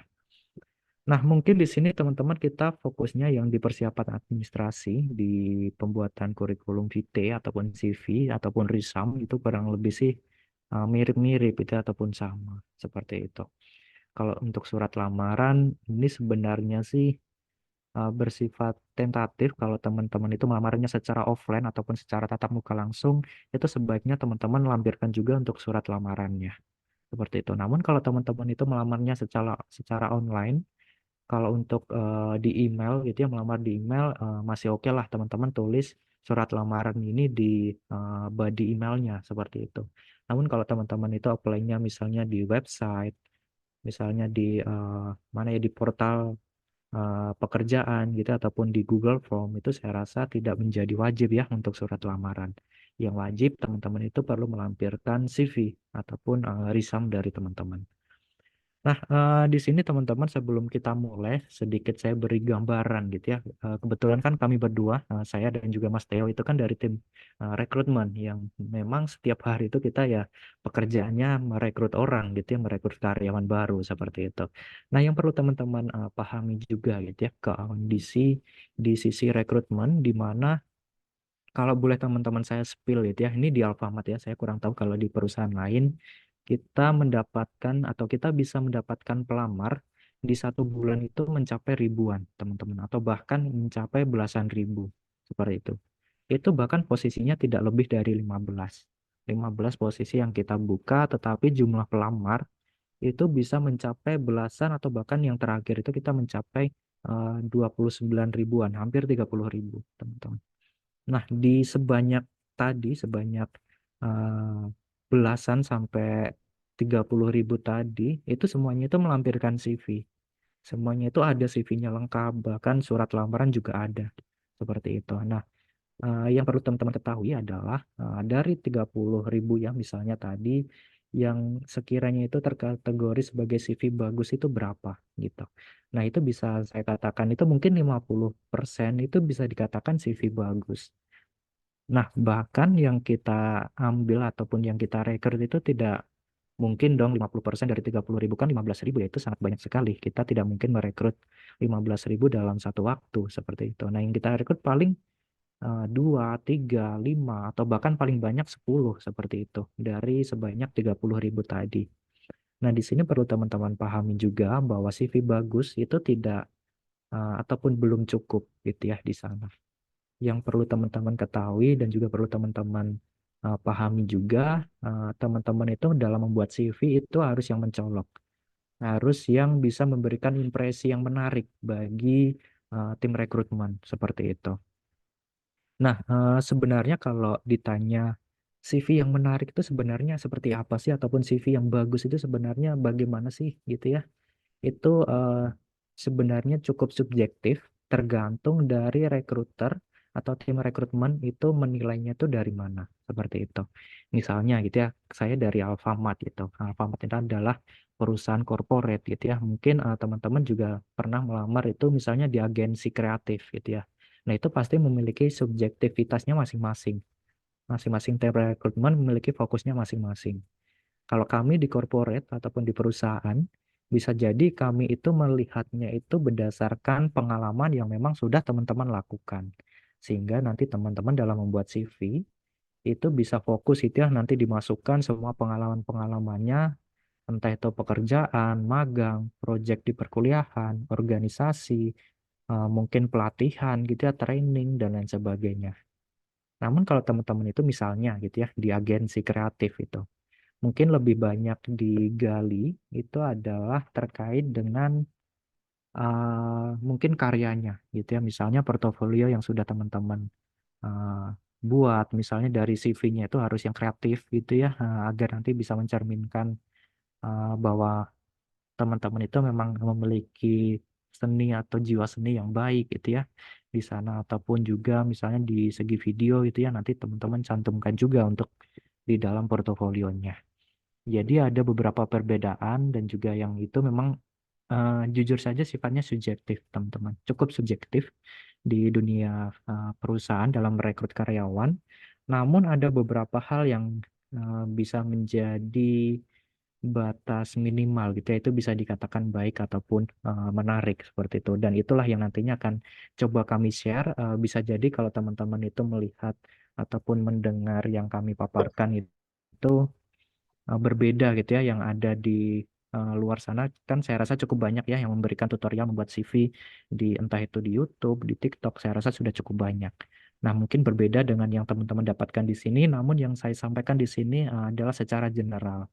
Nah, mungkin di sini teman-teman kita fokusnya yang di persiapan administrasi, di pembuatan kurikulum vitae ataupun CV ataupun resum itu kurang lebih sih mirip-mirip itu ataupun sama seperti itu. Kalau untuk surat lamaran ini sebenarnya sih bersifat tentatif. Kalau teman-teman itu melamarnya secara offline ataupun secara tatap muka langsung, itu sebaiknya teman-teman lampirkan juga untuk surat lamarannya. Seperti itu. Namun kalau teman-teman itu melamarnya secara online, kalau untuk di email gitu ya, melamar di email masih oke lah teman-teman tulis surat lamaran ini di body emailnya seperti itu. Namun kalau teman-teman itu apply-nya misalnya di website, misalnya di mana ya di portal pekerjaan gitu ataupun di Google Form itu saya rasa tidak menjadi wajib ya untuk surat lamaran. Yang wajib teman-teman itu perlu melampirkan CV ataupun resume dari teman-teman. Nah, di sini teman-teman sebelum kita mulai sedikit saya beri gambaran gitu ya. Kebetulan kan kami berdua, saya dan juga Mas Theo itu kan dari tim rekrutmen yang memang setiap hari itu kita ya pekerjaannya merekrut orang gitu ya, merekrut karyawan baru seperti itu. Nah, yang perlu teman-teman pahami juga gitu ya kondisi di sisi rekrutmen di mana kalau boleh teman-teman saya spill gitu ya, ini di Alfamart ya, saya kurang tahu kalau di perusahaan lain, kita mendapatkan atau kita bisa mendapatkan pelamar di 1 bulan itu mencapai ribuan, teman-teman, atau bahkan mencapai belasan ribu, seperti itu. Itu bahkan posisinya tidak lebih dari 15. 15 posisi yang kita buka, tetapi jumlah pelamar itu bisa mencapai belasan atau bahkan yang terakhir itu kita mencapai 29 ribuan, hampir 30 ribu, teman-teman. Nah, di sebanyak eh, belasan sampai 30 ribu tadi, itu semuanya itu melampirkan CV. Semuanya itu ada CV-nya lengkap, bahkan surat lamaran juga ada. Seperti itu. Nah, yang perlu teman-teman ketahui adalah dari 30 ribu ya, misalnya tadi, yang sekiranya itu terkategori sebagai CV bagus itu berapa gitu. Nah, itu bisa saya katakan itu mungkin 50% itu bisa dikatakan CV bagus. Nah, bahkan yang kita ambil ataupun yang kita rekrut itu tidak mungkin dong 50% dari 30 ribu kan 15 ribu ya itu sangat banyak sekali. Kita tidak mungkin merekrut 15 ribu dalam satu waktu seperti itu. Nah, yang kita rekrut paling 2, 3, 5 atau bahkan paling banyak 10 seperti itu dari sebanyak 30 ribu tadi. Nah, di sini perlu teman-teman pahami juga bahwa CV bagus itu tidak ataupun belum cukup gitu ya di sana. Yang perlu teman-teman ketahui dan juga perlu teman-teman pahami juga, teman-teman itu dalam membuat CV itu harus yang mencolok, harus yang bisa memberikan impresi yang menarik bagi tim rekrutmen seperti itu. Nah, sebenarnya kalau ditanya CV yang menarik itu sebenarnya seperti apa sih ataupun CV yang bagus itu sebenarnya bagaimana sih gitu ya? Itu sebenarnya cukup subjektif, tergantung dari rekruter atau tim rekrutmen itu menilainya itu dari mana, seperti itu. Misalnya gitu ya, saya dari Alfamart gitu. Alfamart itu adalah perusahaan corporate gitu ya. Mungkin teman-teman juga pernah melamar itu misalnya di agensi kreatif gitu ya. Nah, itu pasti memiliki subjektivitasnya masing-masing. Masing-masing tim rekrutmen memiliki fokusnya masing-masing. Kalau kami di corporate ataupun di perusahaan, bisa jadi kami itu melihatnya itu berdasarkan pengalaman yang memang sudah teman-teman lakukan. Sehingga nanti teman-teman dalam membuat CV, itu bisa fokus itu ya nanti dimasukkan semua pengalaman-pengalamannya entah itu pekerjaan, magang, proyek di perkuliahan, organisasi, mungkin pelatihan gitu ya, training dan lain sebagainya. Namun kalau teman-teman itu misalnya gitu ya di agensi kreatif itu, mungkin lebih banyak digali itu adalah terkait dengan mungkin karyanya gitu ya, misalnya portofolio yang sudah teman-teman uh, buat, misalnya dari CV-nya itu harus yang kreatif gitu ya, agar nanti bisa mencerminkan bahwa teman-teman itu memang memiliki seni atau jiwa seni yang baik gitu ya di sana, ataupun juga misalnya di segi video itu ya nanti teman-teman cantumkan juga untuk di dalam portofolionya. Jadi ada beberapa perbedaan dan juga yang itu memang jujur saja sifatnya subjektif, teman-teman. Cukup subjektif di dunia perusahaan dalam merekrut karyawan. Namun ada beberapa hal yang bisa menjadi batas minimal gitu ya. Itu bisa dikatakan baik ataupun menarik seperti itu. Dan itulah yang nantinya akan coba kami share. Bisa jadi kalau teman-teman itu melihat ataupun mendengar yang kami paparkan itu berbeda gitu ya yang ada di luar sana, kan saya rasa cukup banyak ya yang memberikan tutorial membuat CV di entah itu di YouTube, di TikTok, saya rasa sudah cukup banyak. Nah, mungkin berbeda dengan yang teman-teman dapatkan di sini, namun yang saya sampaikan di sini adalah secara general.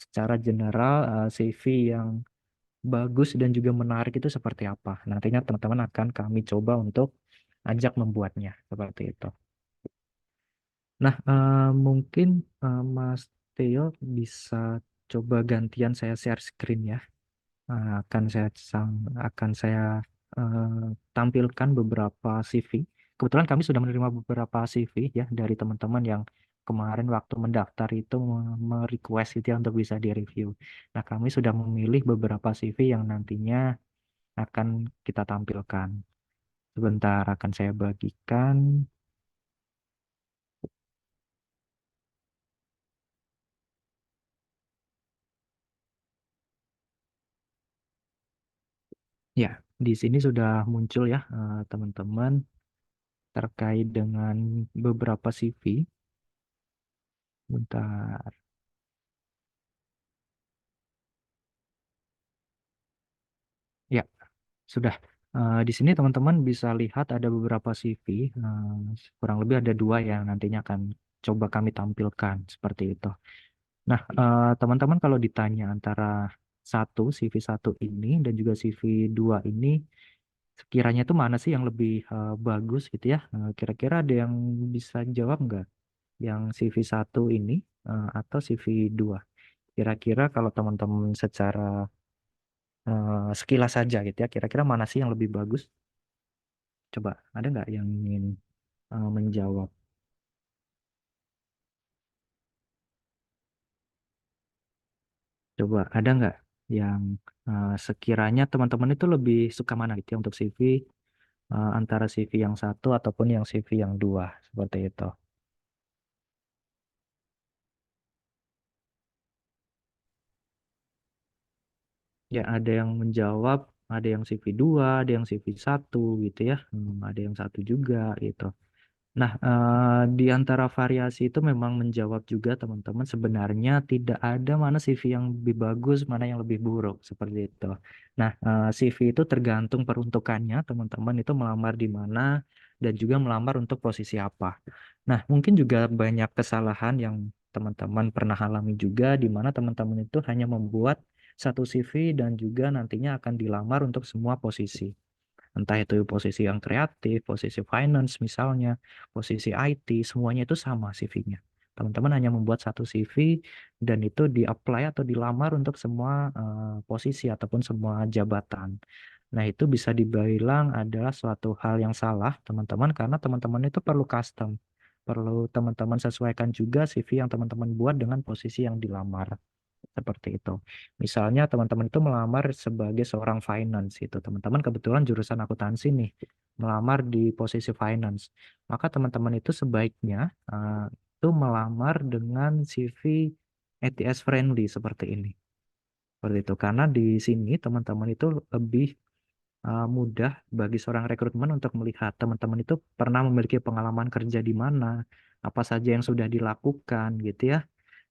Secara general CV yang bagus dan juga menarik itu seperti apa. Nantinya teman-teman akan kami coba untuk ajak membuatnya seperti itu. Nah, mungkin Mas Theo bisa coba gantian saya share screen ya. Akan saya eh, tampilkan beberapa CV. Kebetulan kami sudah menerima beberapa CV ya dari teman-teman yang kemarin waktu mendaftar itu merequest itu ya untuk bisa direview. Nah, kami sudah memilih beberapa CV yang nantinya akan kita tampilkan. Sebentar akan saya bagikan. Ya, di sini sudah muncul ya teman-teman terkait dengan beberapa CV. Bentar. Ya, sudah. Di sini teman-teman bisa lihat ada beberapa CV. Kurang lebih ada dua yang nantinya akan coba kami tampilkan seperti itu. Nah, teman-teman kalau ditanya antara CV satu ini dan juga CV dua ini, sekiranya itu mana sih yang lebih bagus gitu ya? Kira-kira ada yang bisa jawab nggak? Yang CV satu ini atau CV dua? Kira-kira kalau teman-teman secara sekilas saja gitu ya, kira-kira mana sih yang lebih bagus? Coba, ada nggak yang ingin menjawab? Coba, ada nggak yang sekiranya teman-teman itu lebih suka mana gitu ya untuk CV antara CV yang satu ataupun yang CV yang dua seperti itu? Ya, ada yang menjawab, ada yang CV dua, ada yang CV satu gitu ya, ada yang satu juga gitu. Nah, di antara variasi itu memang menjawab juga teman-teman sebenarnya tidak ada mana CV yang lebih bagus, mana yang lebih buruk seperti itu. Nah, CV itu tergantung peruntukannya, teman-teman itu melamar di mana dan juga melamar untuk posisi apa. Nah, mungkin juga banyak kesalahan yang teman-teman pernah alami juga di mana teman-teman itu hanya membuat satu CV dan juga nantinya akan dilamar untuk semua posisi. Entah itu posisi yang kreatif, posisi finance misalnya, posisi IT, semuanya itu sama CV-nya. Teman-teman hanya membuat satu CV dan itu di-apply atau dilamar untuk semua posisi ataupun semua jabatan. Nah, itu bisa dibilang adalah suatu hal yang salah, teman-teman, karena teman-teman itu perlu custom. Perlu teman-teman sesuaikan juga CV yang teman-teman buat dengan posisi yang dilamar. Seperti itu. Misalnya teman-teman itu melamar sebagai seorang finance itu. Teman-teman kebetulan jurusan akuntansi nih, melamar di posisi finance. Maka teman-teman itu sebaiknya itu melamar dengan CV ATS friendly seperti ini. Seperti itu. Karena di sini teman-teman itu lebih mudah bagi seorang rekrutmen untuk melihat teman-teman itu pernah memiliki pengalaman kerja di mana, apa saja yang sudah dilakukan gitu ya,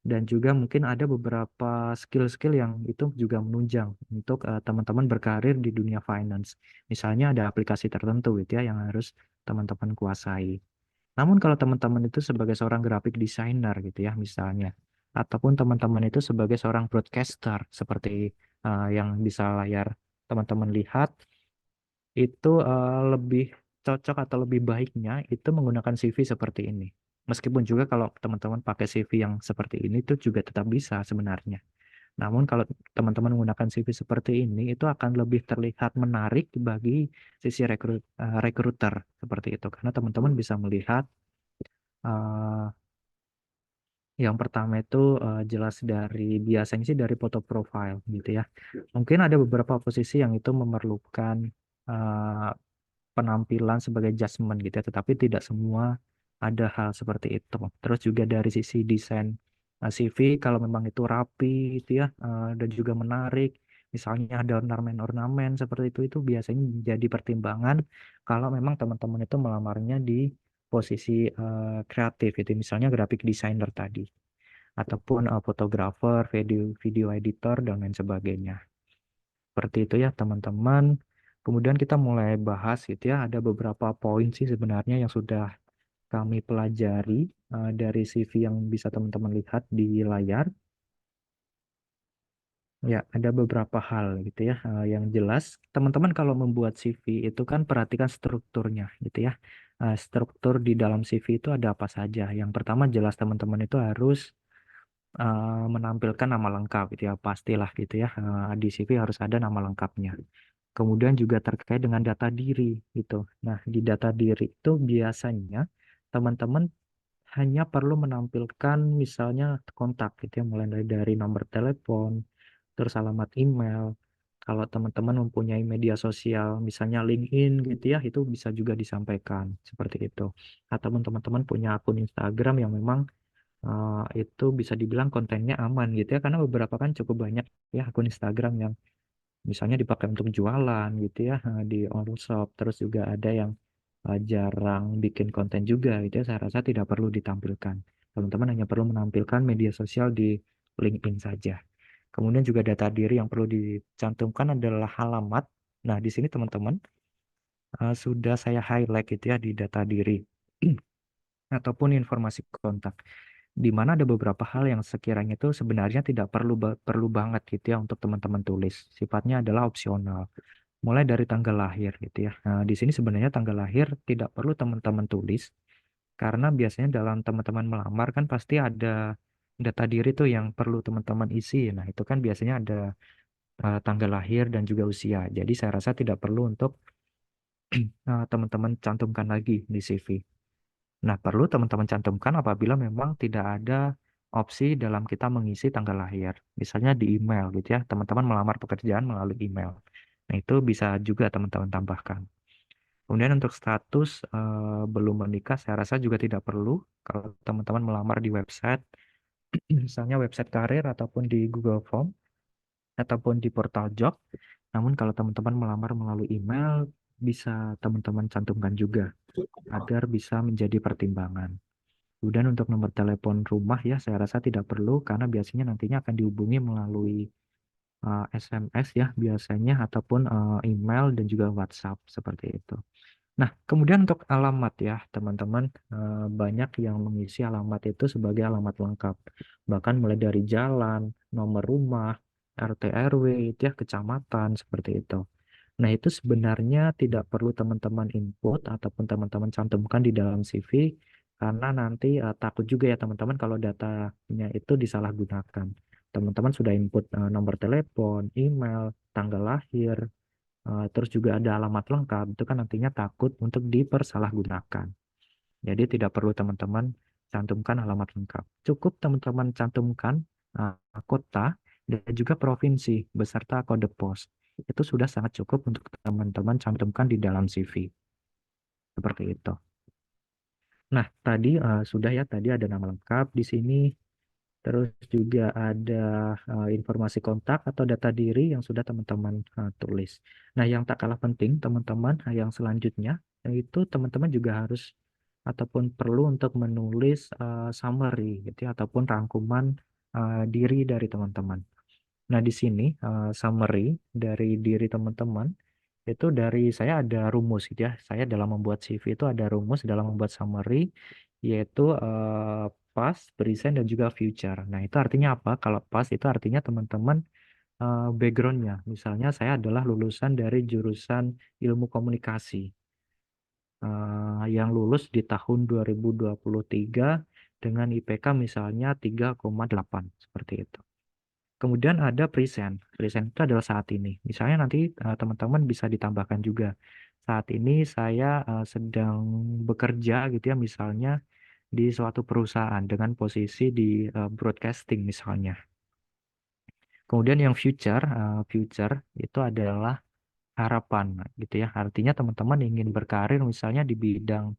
Dan juga mungkin ada beberapa skill-skill yang itu juga menunjang untuk teman-teman berkarir di dunia finance. Misalnya ada aplikasi tertentu gitu ya yang harus teman-teman kuasai. Namun kalau teman-teman itu sebagai seorang graphic designer gitu ya misalnya, ataupun teman-teman itu sebagai seorang broadcaster seperti yang bisa layar teman-teman lihat, itu lebih cocok atau lebih baiknya itu menggunakan CV seperti ini. Meskipun juga kalau teman-teman pakai CV yang seperti ini itu juga tetap bisa sebenarnya. Namun kalau teman-teman menggunakan CV seperti ini itu akan lebih terlihat menarik bagi sisi recruiter seperti itu. Karena teman-teman bisa melihat eh, yang pertama itu jelas dari biasanya sih dari foto profile gitu ya. Mungkin ada beberapa posisi yang itu memerlukan eh, penampilan sebagai adjustment gitu ya, tetapi tidak semua ada hal seperti itu. Terus juga dari sisi desain CV kalau memang itu rapi itu ya dan juga menarik, misalnya ada ornamen-ornamen seperti itu biasanya jadi pertimbangan kalau memang teman-teman itu melamarnya di posisi kreatif itu misalnya graphic designer tadi ataupun fotografer, video editor dan lain sebagainya. Seperti itu ya teman-teman. Kemudian kita mulai bahas gitu ya, ada beberapa poin sih sebenarnya yang sudah kami pelajari dari CV yang bisa teman-teman lihat di layar. Ya, ada beberapa hal gitu ya yang jelas. Teman-teman kalau membuat CV itu kan perhatikan strukturnya gitu ya. Struktur di dalam CV itu ada apa saja. Yang pertama jelas teman-teman itu harus menampilkan nama lengkap gitu ya, pastilah gitu ya. Di CV harus ada nama lengkapnya. Kemudian juga terkait dengan data diri gitu. Nah, di data diri itu biasanya teman-teman hanya perlu menampilkan misalnya kontak gitu ya, mulai dari nomor telepon, terus alamat email. Kalau teman-teman mempunyai media sosial, misalnya LinkedIn gitu ya, itu bisa juga disampaikan seperti itu. Ataupun teman-teman punya akun Instagram yang memang itu bisa dibilang kontennya aman gitu ya, karena beberapa kan cukup banyak ya akun Instagram yang misalnya dipakai untuk jualan gitu ya di online shop, terus juga ada yang jarang bikin konten juga gitu ya, saya rasa tidak perlu ditampilkan. Teman-teman hanya perlu menampilkan media sosial di LinkedIn saja. Kemudian juga data diri yang perlu dicantumkan adalah alamat. Nah, di sini teman-teman sudah saya highlight gitu ya di data diri ataupun informasi kontak, di mana ada beberapa hal yang sekiranya itu sebenarnya tidak perlu banget gitu ya untuk teman-teman tulis. Sifatnya adalah opsional. Mulai dari tanggal lahir gitu ya. Nah, di sini sebenarnya tanggal lahir tidak perlu teman-teman tulis karena biasanya dalam teman-teman melamar kan pasti ada data diri tuh yang perlu teman-teman isi. Nah, itu kan biasanya ada tanggal lahir dan juga usia. Jadi saya rasa tidak perlu untuk teman-teman cantumkan lagi di CV. Nah, perlu teman-teman cantumkan apabila memang tidak ada opsi dalam kita mengisi tanggal lahir. Misalnya di email gitu ya, teman-teman melamar pekerjaan melalui email. Nah, itu bisa juga teman-teman tambahkan. Kemudian untuk status belum menikah, saya rasa juga tidak perlu kalau teman-teman melamar di website, misalnya website karir ataupun di Google Form, ataupun di portal job. Namun kalau teman-teman melamar melalui email, bisa teman-teman cantumkan juga agar bisa menjadi pertimbangan. Kemudian untuk nomor telepon rumah ya saya rasa tidak perlu karena biasanya nantinya akan dihubungi melalui SMS ya biasanya ataupun email dan juga WhatsApp seperti itu. Nah, kemudian untuk alamat ya teman-teman banyak yang mengisi alamat itu sebagai alamat lengkap. Bahkan mulai dari jalan, nomor rumah, RT RW itu ya kecamatan seperti itu. Nah, itu sebenarnya tidak perlu teman-teman input ataupun teman-teman cantumkan di dalam CV karena nanti takut juga ya teman-teman kalau datanya itu disalahgunakan. Teman-teman sudah input nomor telepon, email, tanggal lahir, terus juga ada alamat lengkap, itu kan nantinya takut untuk dipersalahgunakan. Jadi tidak perlu teman-teman cantumkan alamat lengkap. Cukup teman-teman cantumkan kota dan juga provinsi beserta kode pos. Itu sudah sangat cukup untuk teman-teman cantumkan di dalam CV. Seperti itu. Nah, tadi sudah ya, tadi ada nama lengkap di sini. Terus juga ada informasi kontak atau data diri yang sudah teman-teman tulis. Nah, yang tak kalah penting, teman-teman, yang selanjutnya, yaitu teman-teman juga harus ataupun perlu untuk menulis summary gitu ya, ataupun rangkuman diri dari teman-teman. Nah, di sini summary dari diri teman-teman itu dari saya ada rumus gitu ya. Saya dalam membuat CV itu ada rumus dalam membuat summary yaitu past, present dan juga future. Nah, itu artinya apa? Kalau past itu artinya teman-teman backgroundnya. Misalnya saya adalah lulusan dari jurusan ilmu komunikasi yang lulus di tahun 2023 dengan IPK misalnya 3,8 seperti itu. Kemudian ada present. Present itu adalah saat ini. Misalnya nanti teman-teman bisa ditambahkan juga. Saat ini saya sedang bekerja gitu ya, misalnya di suatu perusahaan dengan posisi di broadcasting misalnya. Kemudian yang future, future itu adalah harapan gitu ya. Artinya teman-teman ingin berkarir misalnya di bidang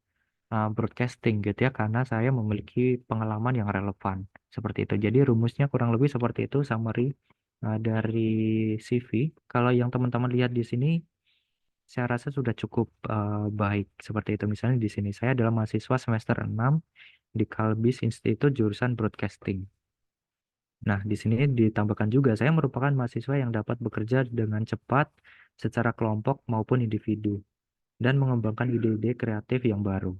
broadcasting gitu ya, karena saya memiliki pengalaman yang relevan seperti itu. Jadi rumusnya kurang lebih seperti itu summary dari CV. Kalau yang teman-teman lihat di sini, saya rasa sudah cukup baik seperti itu. Misalnya di sini saya adalah mahasiswa semester 6 di Kalbis Institute jurusan Broadcasting. Nah, di sini ditambahkan juga saya merupakan mahasiswa yang dapat bekerja dengan cepat secara kelompok maupun individu dan mengembangkan ide-ide kreatif yang baru.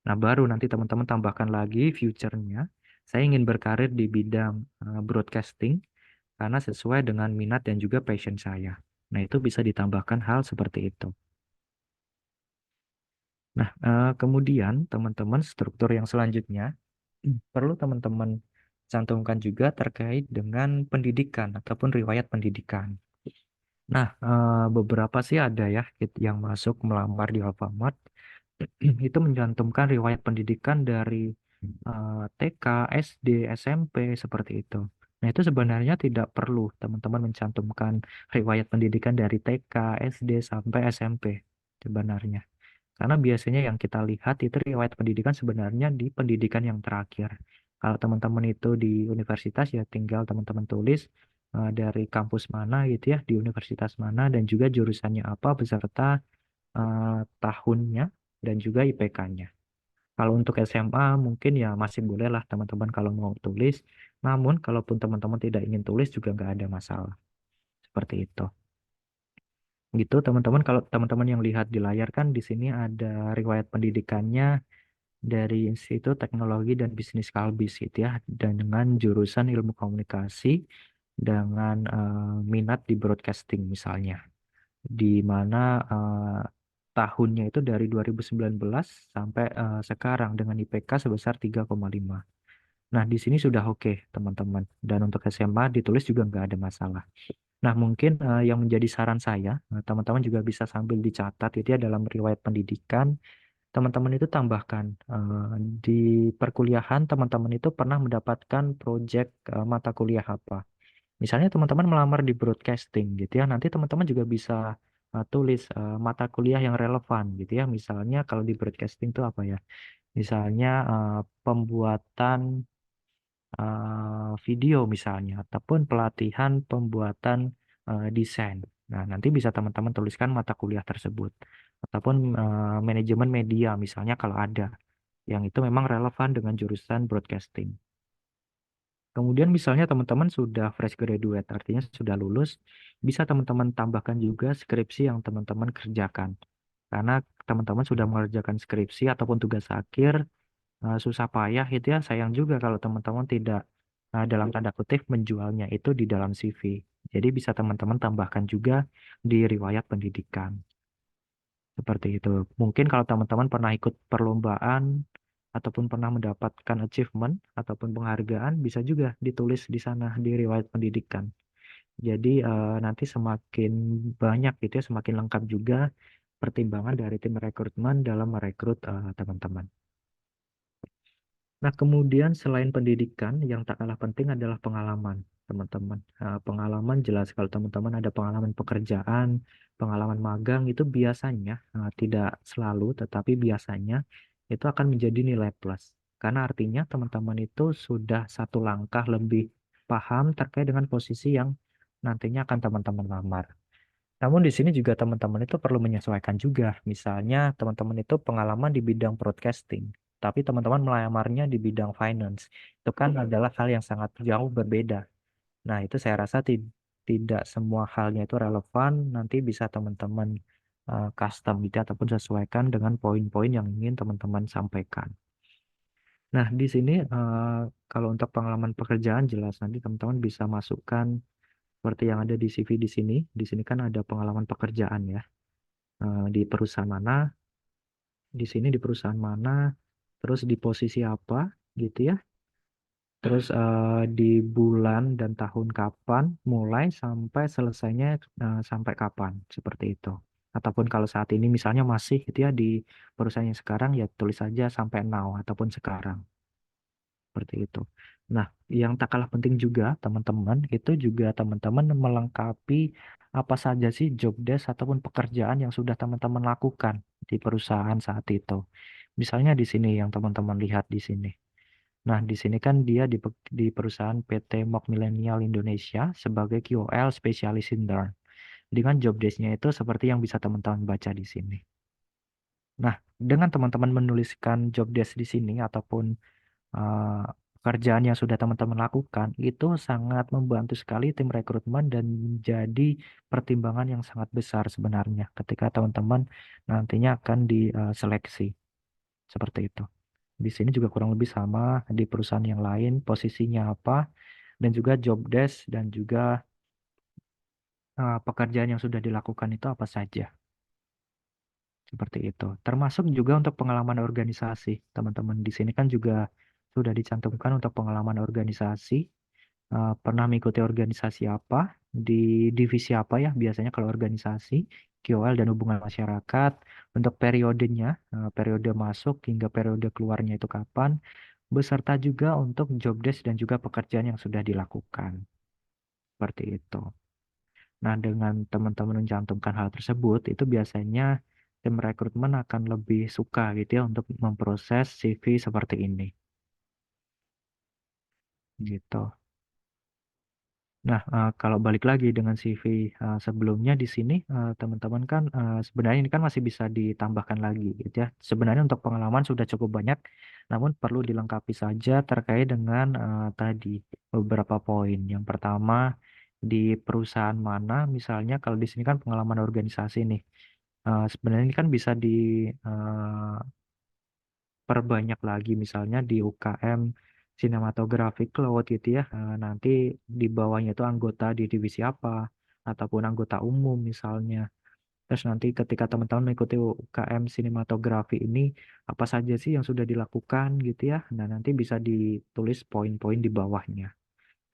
Nah, baru nanti teman-teman tambahkan lagi future-nya. Saya ingin berkarir di bidang broadcasting karena sesuai dengan minat dan juga passion saya. Nah, itu bisa ditambahkan hal seperti itu. Nah, kemudian teman-teman struktur yang selanjutnya perlu teman-teman cantumkan juga terkait dengan pendidikan ataupun riwayat pendidikan. Nah, beberapa sih ada ya yang masuk melamar di Alfamart itu mencantumkan riwayat pendidikan dari TK, SD, SMP seperti itu. Nah, itu sebenarnya tidak perlu teman-teman mencantumkan riwayat pendidikan dari TK, SD sampai SMP sebenarnya. Karena biasanya yang kita lihat itu riwayat pendidikan sebenarnya di pendidikan yang terakhir. Kalau teman-teman itu di universitas ya tinggal teman-teman tulis dari kampus mana gitu ya, di universitas mana dan juga jurusannya apa beserta tahunnya dan juga IPK-nya. Kalau untuk SMA mungkin ya masih boleh lah teman-teman kalau mau tulis. Namun kalaupun teman-teman tidak ingin tulis juga nggak ada masalah. Seperti itu. Gitu teman-teman. Kalau teman-teman yang lihat di layar kan di sini ada riwayat pendidikannya dari Institut Teknologi dan Bisnis Kalbis gitu ya. Dan dengan jurusan ilmu komunikasi dengan minat di broadcasting misalnya. Di mana tahunnya itu dari 2019 sampai sekarang dengan IPK sebesar 3,5. Nah, di sini sudah oke, teman-teman. Dan untuk SMA ditulis juga nggak ada masalah. Nah, mungkin yang menjadi saran saya, teman-teman juga bisa sambil dicatat itu ya dalam riwayat pendidikan, teman-teman itu tambahkan di perkuliahan teman-teman itu pernah mendapatkan proyek mata kuliah apa. Misalnya teman-teman melamar di broadcasting gitu ya, nanti teman-teman juga bisa tulis mata kuliah yang relevan gitu ya. Misalnya kalau di broadcasting itu apa ya? Misalnya pembuatan video misalnya, ataupun pelatihan pembuatan desain. Nah, nanti bisa teman-teman tuliskan mata kuliah tersebut. Ataupun manajemen media misalnya kalau ada, yang itu memang relevan dengan jurusan broadcasting. Kemudian misalnya teman-teman sudah fresh graduate, artinya sudah lulus, bisa teman-teman tambahkan juga skripsi yang teman-teman kerjakan. Karena teman-teman sudah mengerjakan skripsi ataupun tugas akhir, susah payah itu ya, sayang juga kalau teman-teman tidak dalam tanda kutip menjualnya itu di dalam CV. Jadi bisa teman-teman tambahkan juga di riwayat pendidikan. Seperti itu. Mungkin kalau teman-teman pernah ikut perlombaan ataupun pernah mendapatkan achievement ataupun penghargaan, bisa juga ditulis di sana di riwayat pendidikan. Jadi nanti semakin banyak gitu ya, semakin lengkap juga pertimbangan dari tim rekrutmen dalam merekrut teman-teman. Nah, kemudian selain pendidikan, yang tak kalah penting adalah pengalaman, teman-teman. Pengalaman jelas kalau teman-teman ada pengalaman pekerjaan, pengalaman magang itu biasanya, tidak selalu, tetapi biasanya itu akan menjadi nilai plus. Karena artinya teman-teman itu sudah satu langkah lebih paham terkait dengan posisi yang nantinya akan teman-teman lamar. Namun di sini juga teman-teman itu perlu menyesuaikan juga. Misalnya teman-teman itu pengalaman di bidang broadcasting. tapi teman-teman melamarnya di bidang finance. Itu kan adalah hal yang sangat jauh berbeda. Nah, itu saya rasa tidak semua halnya itu relevan, nanti bisa teman-teman custom gitu ataupun sesuaikan dengan poin-poin yang ingin teman-teman sampaikan. Nah, di sini kalau untuk pengalaman pekerjaan jelas nanti teman-teman bisa masukkan seperti yang ada di CV di sini. Di sini kan ada pengalaman pekerjaan ya. Di perusahaan mana, di sini di perusahaan mana, terus di posisi apa gitu ya. Terus di bulan dan tahun kapan, mulai sampai selesainya sampai kapan, seperti itu. Ataupun kalau saat ini misalnya masih gitu ya di perusahaan yang sekarang ya tulis saja sampai now ataupun sekarang. Seperti itu. Nah, yang tak kalah penting juga teman-teman, itu juga teman-teman melengkapi apa saja sih job desk ataupun pekerjaan yang sudah teman-teman lakukan di perusahaan saat itu. Misalnya di sini yang teman-teman lihat di sini. Nah, di sini kan dia di perusahaan PT Mok Millennial Indonesia sebagai QOL spesialis intern. Dengan job desk-nya itu seperti yang bisa teman-teman baca di sini. Nah, dengan teman-teman menuliskan job desk di sini ataupun eh, pekerjaan yang sudah teman-teman lakukan, itu sangat membantu sekali tim rekrutmen dan menjadi pertimbangan yang sangat besar sebenarnya ketika teman-teman nantinya akan diseleksi. Seperti itu. Di sini juga kurang lebih sama di perusahaan yang lain, posisinya apa, dan juga job desk dan juga pekerjaan yang sudah dilakukan itu apa saja. Seperti itu. Termasuk juga untuk pengalaman organisasi. Teman-teman di sini kan juga sudah dicantumkan untuk pengalaman organisasi. Pernah mengikuti organisasi apa, di divisi apa ya, biasanya kalau organisasi, QOL dan hubungan masyarakat, untuk periodenya, periode masuk hingga periode keluarnya itu kapan, beserta juga untuk job desk dan juga pekerjaan yang sudah dilakukan. Seperti itu. Nah, dengan teman-teman mencantumkan hal tersebut, itu biasanya tim rekrutmen akan lebih suka gitu ya untuk memproses CV seperti ini. Gitu. Nah, kalau balik lagi dengan CV sebelumnya di sini, teman-teman kan sebenarnya ini kan masih bisa ditambahkan lagi gitu ya. Sebenarnya untuk pengalaman sudah cukup banyak, namun perlu dilengkapi saja terkait dengan tadi beberapa poin. Yang pertama, di perusahaan mana, misalnya kalau di sini kan pengalaman organisasi nih. Sebenarnya ini kan bisa perbanyak lagi misalnya di UKM Cinematographic Cloud gitu ya. Nanti di bawahnya itu anggota di divisi apa ataupun anggota umum misalnya. Terus nanti ketika teman-teman mengikuti UKM sinematografi ini apa saja sih yang sudah dilakukan gitu ya. Nah, nanti bisa ditulis poin-poin di bawahnya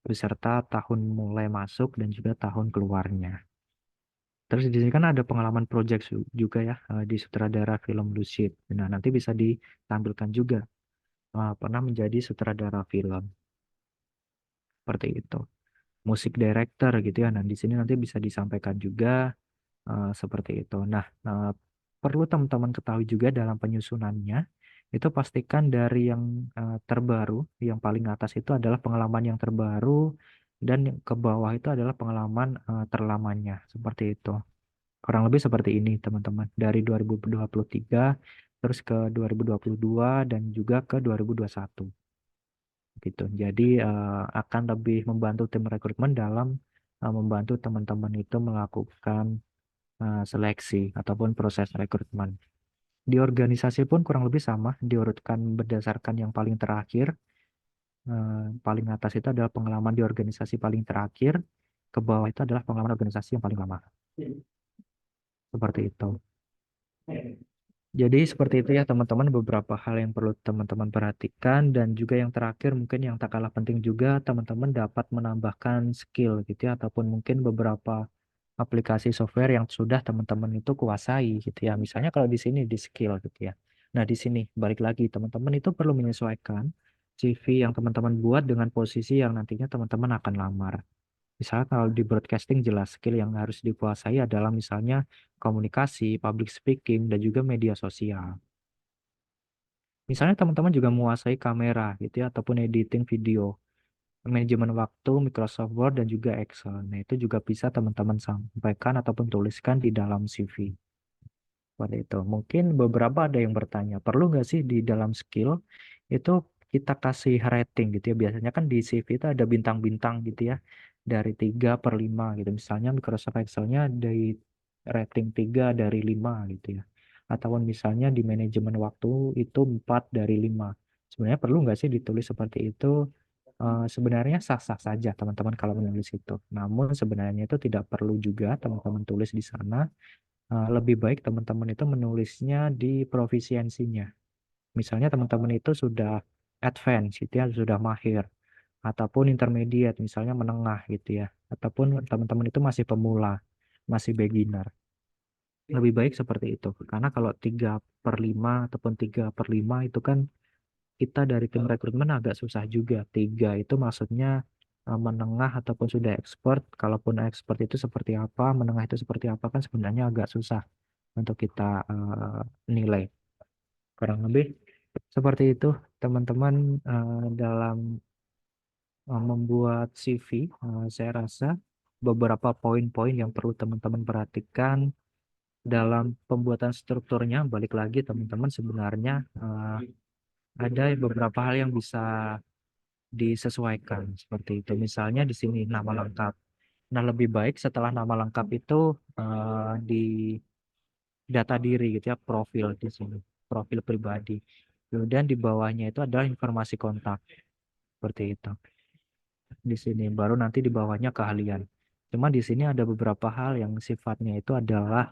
beserta tahun mulai masuk dan juga tahun keluarnya. Terus di sini kan ada pengalaman project juga ya di sutradara film Lucid. Nah, nanti bisa ditampilkan juga pernah menjadi sutradara film seperti itu. Musik director gitu ya. Nah, di sini nanti bisa disampaikan juga seperti itu. Nah, perlu teman-teman ketahui juga dalam penyusunannya itu pastikan dari yang terbaru, yang paling atas itu adalah pengalaman yang terbaru dan yang ke bawah itu adalah pengalaman terlamanya seperti itu. Kurang lebih seperti ini, teman-teman. Dari 2023 terus ke 2022 dan juga ke 2021 gitu. Jadi akan lebih membantu tim rekrutmen dalam membantu teman-teman itu melakukan seleksi ataupun proses rekrutmen. Di organisasi pun kurang lebih sama, diurutkan berdasarkan yang paling terakhir. Paling atas itu adalah pengalaman di organisasi paling terakhir, ke bawah itu adalah pengalaman organisasi yang paling lama. Seperti itu. Jadi seperti itu ya teman-teman beberapa hal yang perlu teman-teman perhatikan dan juga yang terakhir mungkin yang tak kalah penting juga teman-teman dapat menambahkan skill gitu ya ataupun mungkin beberapa aplikasi software yang sudah teman-teman itu kuasai gitu ya. Misalnya kalau di sini di skill gitu ya. Nah, di sini balik lagi teman-teman itu perlu menyesuaikan CV yang teman-teman buat dengan posisi yang nantinya teman-teman akan lamar. Misalnya kalau di broadcasting jelas skill yang harus dikuasai adalah misalnya komunikasi, public speaking, dan juga media sosial. Misalnya teman-teman juga menguasai kamera gitu ya, ataupun editing video, manajemen waktu, Microsoft Word, dan juga Excel. Nah, itu juga bisa teman-teman sampaikan ataupun tuliskan di dalam CV. Seperti itu. Mungkin beberapa ada yang bertanya, perlu nggak sih di dalam skill itu kita kasih rating gitu ya. Biasanya kan di CV itu ada bintang-bintang gitu ya. Dari 3/5 gitu. Misalnya Microsoft Excel-nya dari rating 3 dari 5 gitu ya. Ataupun misalnya di manajemen waktu itu 4 dari 5. Sebenarnya perlu nggak sih ditulis seperti itu? Sebenarnya sah-sah saja teman-teman kalau menulis itu. Namun sebenarnya itu tidak perlu juga teman-teman tulis di sana. Lebih baik teman-teman itu menulisnya di profisiensinya. Misalnya teman-teman itu sudah advance gitu ya, sudah mahir, ataupun intermediate, misalnya menengah gitu ya, ataupun teman-teman itu masih pemula, masih beginner. Lebih baik seperti itu. Karena kalau 3/5 ataupun 3/5 itu kan kita dari tim rekrutmen agak susah juga. 3 itu maksudnya menengah ataupun sudah expert. Kalaupun expert itu seperti apa, menengah itu seperti apa kan sebenarnya agak susah untuk kita nilai. Kurang lebih seperti itu, teman-teman, dalam membuat CV. Saya rasa beberapa poin-poin yang perlu teman-teman perhatikan dalam pembuatan strukturnya. Balik lagi, teman-teman, sebenarnya ada beberapa hal yang bisa disesuaikan seperti itu. Misalnya di sini nama lengkap. Nah, lebih baik setelah nama lengkap itu di data diri gitu ya, profil di sini, profil pribadi. Kemudian di bawahnya itu adalah informasi kontak seperti itu. Di sini baru nanti di bawahnya keahlian. Cuma di sini ada beberapa hal yang sifatnya itu adalah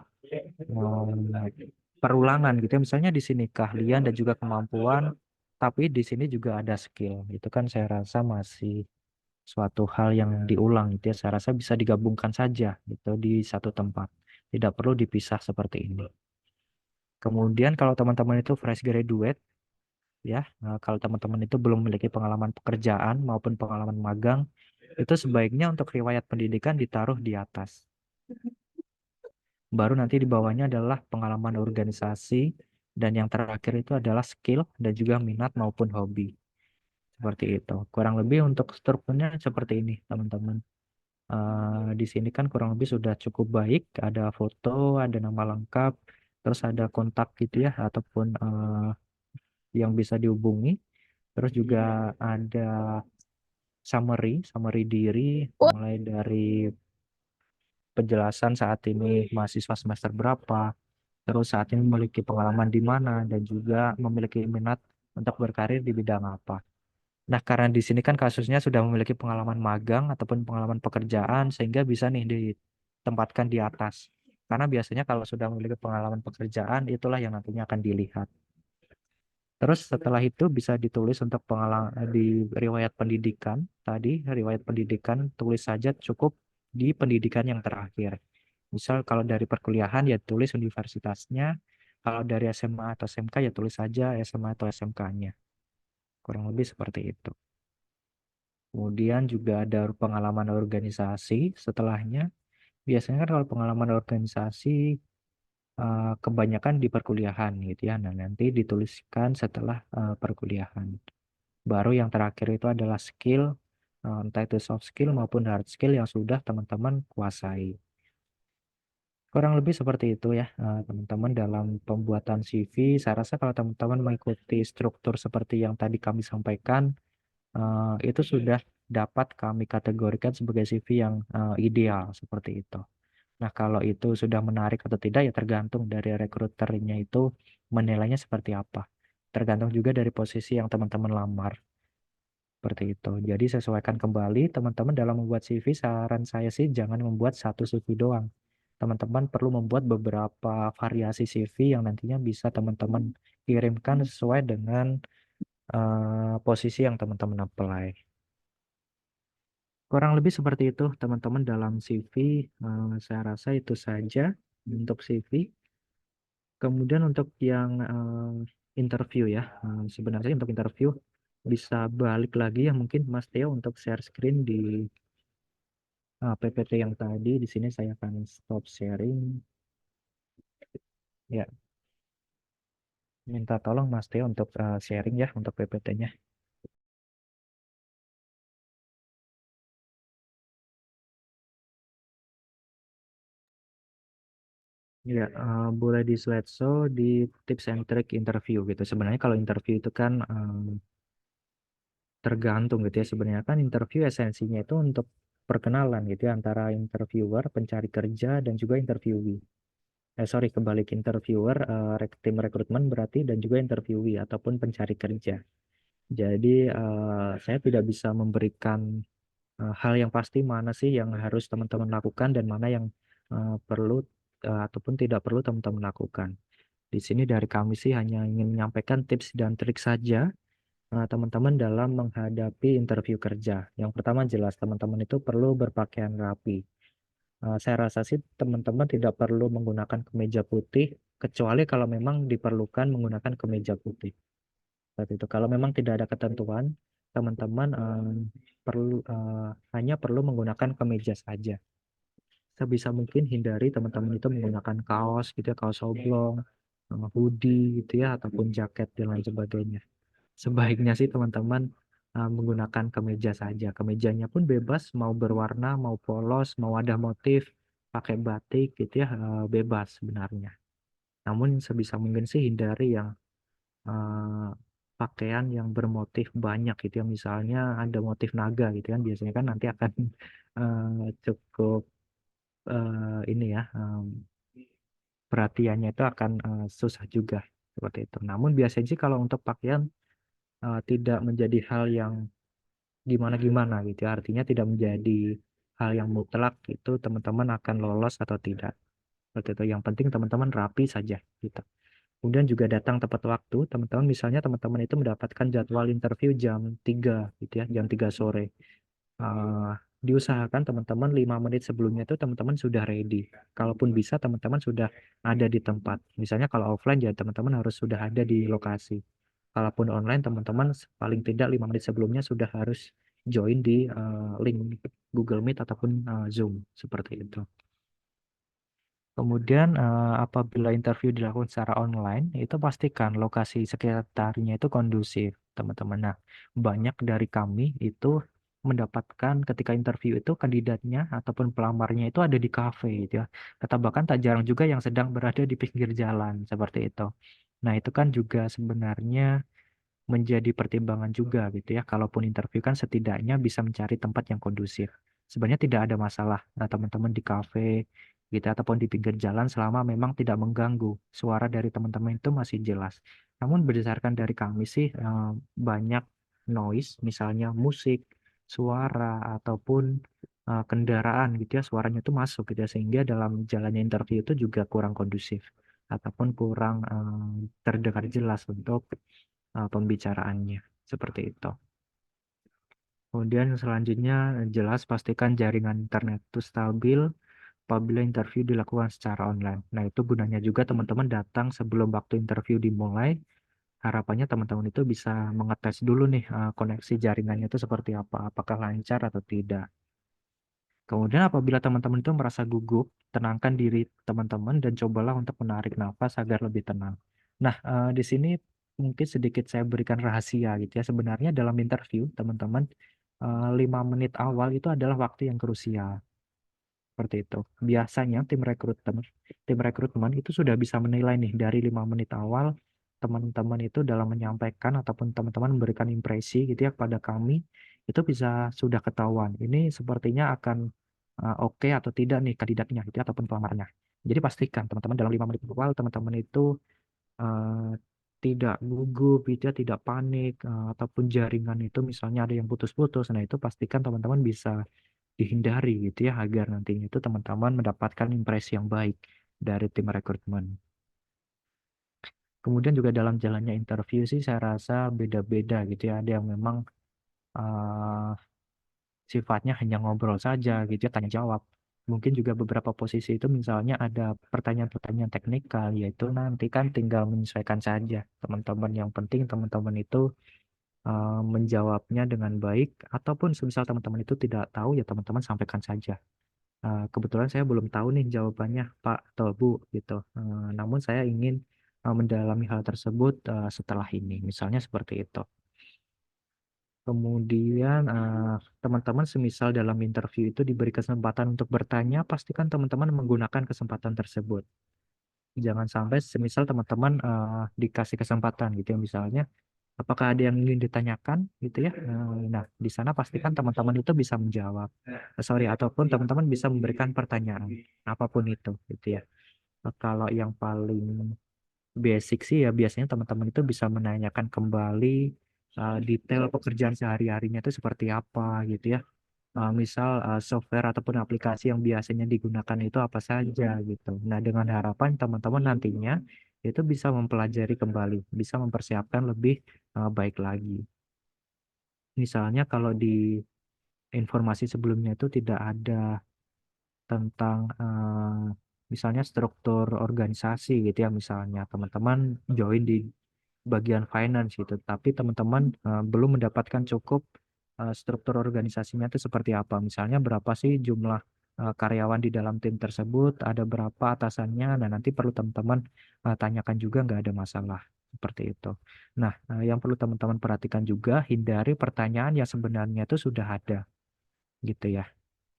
perulangan gitu ya. Misalnya di sini keahlian dan juga kemampuan, tapi di sini juga ada skill. Itu kan saya rasa masih suatu hal yang diulang gitu ya. Saya rasa bisa digabungkan saja gitu di satu tempat. Tidak perlu dipisah seperti ini. Kemudian kalau teman-teman itu fresh graduate ya, kalau teman-teman itu belum memiliki pengalaman pekerjaan maupun pengalaman magang, itu sebaiknya untuk riwayat pendidikan ditaruh di atas. Baru nanti di bawahnya adalah pengalaman organisasi, dan yang terakhir itu adalah skill dan juga minat maupun hobi. Seperti itu. Kurang lebih untuk strukturnya seperti ini, teman-teman. Di sini kan kurang lebih sudah cukup baik. Ada foto, ada nama lengkap, terus ada kontak gitu ya, ataupun yang bisa dihubungi. Terus juga ada summary diri, mulai dari penjelasan saat ini mahasiswa semester berapa, terus saat ini memiliki pengalaman di mana, dan juga memiliki minat untuk berkarir di bidang apa. Nah, karena di sini kan kasusnya sudah memiliki pengalaman magang ataupun pengalaman pekerjaan, sehingga bisa nih ditempatkan di atas. Karena biasanya kalau sudah memiliki pengalaman pekerjaan, itulah yang nantinya akan dilihat. Terus setelah itu bisa ditulis untuk pengalaman di riwayat pendidikan. Tadi riwayat pendidikan tulis saja cukup di pendidikan yang terakhir. Misal kalau dari perkuliahan ya tulis universitasnya. Kalau dari SMA atau SMK ya tulis saja SMA atau SMK-nya. Kurang lebih seperti itu. Kemudian juga ada pengalaman organisasi setelahnya. Biasanya kan kalau pengalaman organisasi kebanyakan di perkuliahan gitu ya. Nah, nanti dituliskan setelah perkuliahan. Baru yang terakhir itu adalah skill, entah itu soft skill maupun hard skill yang sudah teman-teman kuasai. Kurang lebih seperti itu ya, teman-teman, dalam pembuatan CV. Saya rasa kalau teman-teman mengikuti struktur seperti yang tadi kami sampaikan, itu sudah dapat kami kategorikan sebagai CV yang ideal seperti itu. Nah, kalau itu sudah menarik atau tidak ya tergantung dari rekruternya itu menilainya seperti apa. Tergantung juga dari posisi yang teman-teman lamar. Seperti itu. Jadi sesuaikan kembali teman-teman dalam membuat CV. Saran saya sih jangan membuat satu CV doang. Teman-teman perlu membuat beberapa variasi CV yang nantinya bisa teman-teman kirimkan sesuai dengan posisi yang teman-teman apply. Kurang lebih seperti itu teman-teman dalam CV. Saya rasa itu saja untuk CV. Kemudian untuk yang interview ya, sebenarnya untuk interview bisa balik lagi ya mungkin Mas Theo untuk share screen di PPT yang tadi. Di sini saya akan stop sharing. Ya, minta tolong Mas Theo untuk sharing ya untuk PPT-nya. Ya, boleh di slideshow di tips and trick interview gitu. Sebenarnya kalau interview itu kan tergantung gitu ya. Sebenarnya kan interview esensinya itu untuk perkenalan gitu ya antara interviewer, pencari kerja dan juga interviewee. Sorry, kebalik interviewer, tim rekrutmen berarti dan juga interviewee ataupun pencari kerja. Jadi saya tidak bisa memberikan hal yang pasti mana sih yang harus teman-teman lakukan dan mana yang perlu ataupun tidak perlu teman-teman lakukan. Di sini dari kami sih hanya ingin menyampaikan tips dan trik saja teman-teman dalam menghadapi interview kerja. Yang pertama jelas teman-teman itu perlu berpakaian rapi. Saya rasa sih teman-teman tidak perlu menggunakan kemeja putih kecuali kalau memang diperlukan menggunakan kemeja putih. Seperti itu. Kalau memang tidak ada ketentuan, teman-teman hanya perlu menggunakan kemeja saja. Sebisa mungkin hindari teman-teman itu menggunakan kaos gitu ya, kaos oblong, hoodie gitu ya, ataupun jaket dan lain sebagainya. Sebaiknya sih teman-teman menggunakan kemeja saja. Kemejanya pun bebas, mau berwarna, mau polos, mau ada motif, pakai batik gitu ya, bebas sebenarnya. Namun sebisa mungkin sih hindari yang eh, pakaian yang bermotif banyak gitu ya. Misalnya ada motif naga gitu kan, biasanya kan nanti akan cukup ini ya, perhatiannya itu akan susah juga seperti itu. Namun biasanya sih kalau untuk pakaian tidak menjadi hal yang gimana-gimana gitu ya. Artinya tidak menjadi hal yang mutlak itu teman-teman akan lolos atau tidak. Seperti itu. Yang penting teman-teman rapi saja gitu. Kemudian juga datang tepat waktu. Teman-teman misalnya teman-teman itu mendapatkan jadwal interview jam 3 gitu ya, jam 3 sore. Eh, Diusahakan teman-teman 5 menit sebelumnya itu teman-teman sudah ready. Kalaupun bisa teman-teman sudah ada di tempat. Misalnya kalau offline ya teman-teman harus sudah ada di lokasi. Kalaupun online teman-teman paling tidak 5 menit sebelumnya sudah harus join di link Google Meet ataupun Zoom seperti itu. Kemudian apabila interview dilakukan secara online, itu pastikan lokasi sekitarnya itu kondusif, teman-teman. Nah, banyak dari kami itu mendapatkan ketika interview itu kandidatnya ataupun pelamarnya itu ada di kafe gitu ya. Atau bahkan tak jarang juga yang sedang berada di pinggir jalan seperti itu. Nah, itu kan juga sebenarnya menjadi pertimbangan juga gitu ya. Kalaupun interview kan setidaknya bisa mencari tempat yang kondusif. Sebenarnya tidak ada masalah teman-teman di kafe gitu ataupun di pinggir jalan selama memang tidak mengganggu. Suara dari teman-teman itu masih jelas. Namun berdasarkan dari kami sih banyak noise misalnya musik, suara ataupun kendaraan gitu ya suaranya itu masuk gitu ya sehingga dalam jalannya interview itu juga kurang kondusif ataupun kurang terdengar jelas untuk pembicaraannya seperti itu. Kemudian selanjutnya jelas pastikan jaringan internet itu stabil apabila interview dilakukan secara online. Nah, itu gunanya juga teman-teman datang sebelum waktu interview dimulai. Harapannya teman-teman itu bisa mengetes dulu nih koneksi jaringannya itu seperti apa, apakah lancar atau tidak. Kemudian apabila teman-teman itu merasa gugup, tenangkan diri teman-teman dan cobalah untuk menarik nafas agar lebih tenang. Nah, di sini mungkin sedikit saya berikan rahasia gitu ya. Sebenarnya dalam interview, teman-teman, 5 menit awal itu adalah waktu yang krusial. Seperti itu. Biasanya tim rekrutmen itu sudah bisa menilai nih dari 5 menit awal teman-teman itu dalam menyampaikan ataupun teman-teman memberikan impresi gitu ya kepada kami itu bisa sudah ketahuan. Ini sepertinya akan oke atau tidak nih kandidatnya gitu ya, ataupun pelamarnya. Jadi pastikan teman-teman dalam 5 menit awal teman-teman itu eh, tidak gugup gitu ya, tidak panik ataupun jaringan itu misalnya ada yang putus-putus. Nah, itu pastikan teman-teman bisa dihindari gitu ya agar nantinya itu teman-teman mendapatkan impresi yang baik dari tim rekrutmen. Kemudian juga dalam jalannya interview sih saya rasa beda-beda gitu ya. Ada yang memang eh, sifatnya hanya ngobrol saja gitu ya, tanya jawab. Mungkin juga beberapa posisi itu misalnya ada pertanyaan-pertanyaan teknikal, yaitu nanti kan tinggal menyesuaikan saja teman-teman. Yang penting teman-teman itu menjawabnya dengan baik, ataupun semisal teman-teman itu tidak tahu ya teman-teman sampaikan saja. Kebetulan saya belum tahu nih jawabannya Pak atau Bu gitu. Namun saya ingin mendalami hal tersebut setelah ini, misalnya seperti itu. Kemudian teman-teman semisal dalam interview itu diberi kesempatan untuk bertanya, pastikan teman-teman menggunakan kesempatan tersebut. Jangan sampai semisal teman-teman dikasih kesempatan gitu ya, misalnya apakah ada yang ingin ditanyakan gitu ya. Nah, di sana pastikan teman-teman itu bisa menjawab. Sorry, ataupun teman-teman bisa memberikan pertanyaan apapun itu gitu ya. Kalau yang paling basic sih ya biasanya teman-teman itu bisa menanyakan kembali detail pekerjaan sehari-harinya itu seperti apa gitu ya. Misal software ataupun aplikasi yang biasanya digunakan itu apa saja gitu. Nah, dengan harapan teman-teman nantinya itu bisa mempelajari kembali, bisa mempersiapkan lebih baik lagi. Misalnya kalau di informasi sebelumnya itu tidak ada tentang misalnya struktur organisasi gitu ya, misalnya teman-teman join di bagian finance gitu, tapi teman-teman belum mendapatkan cukup struktur organisasinya itu seperti apa. Misalnya berapa sih jumlah karyawan di dalam tim tersebut, ada berapa atasannya, nah nanti perlu teman-teman tanyakan juga, nggak ada masalah seperti itu. Nah, yang perlu teman-teman perhatikan juga, hindari pertanyaan yang sebenarnya itu sudah ada gitu ya.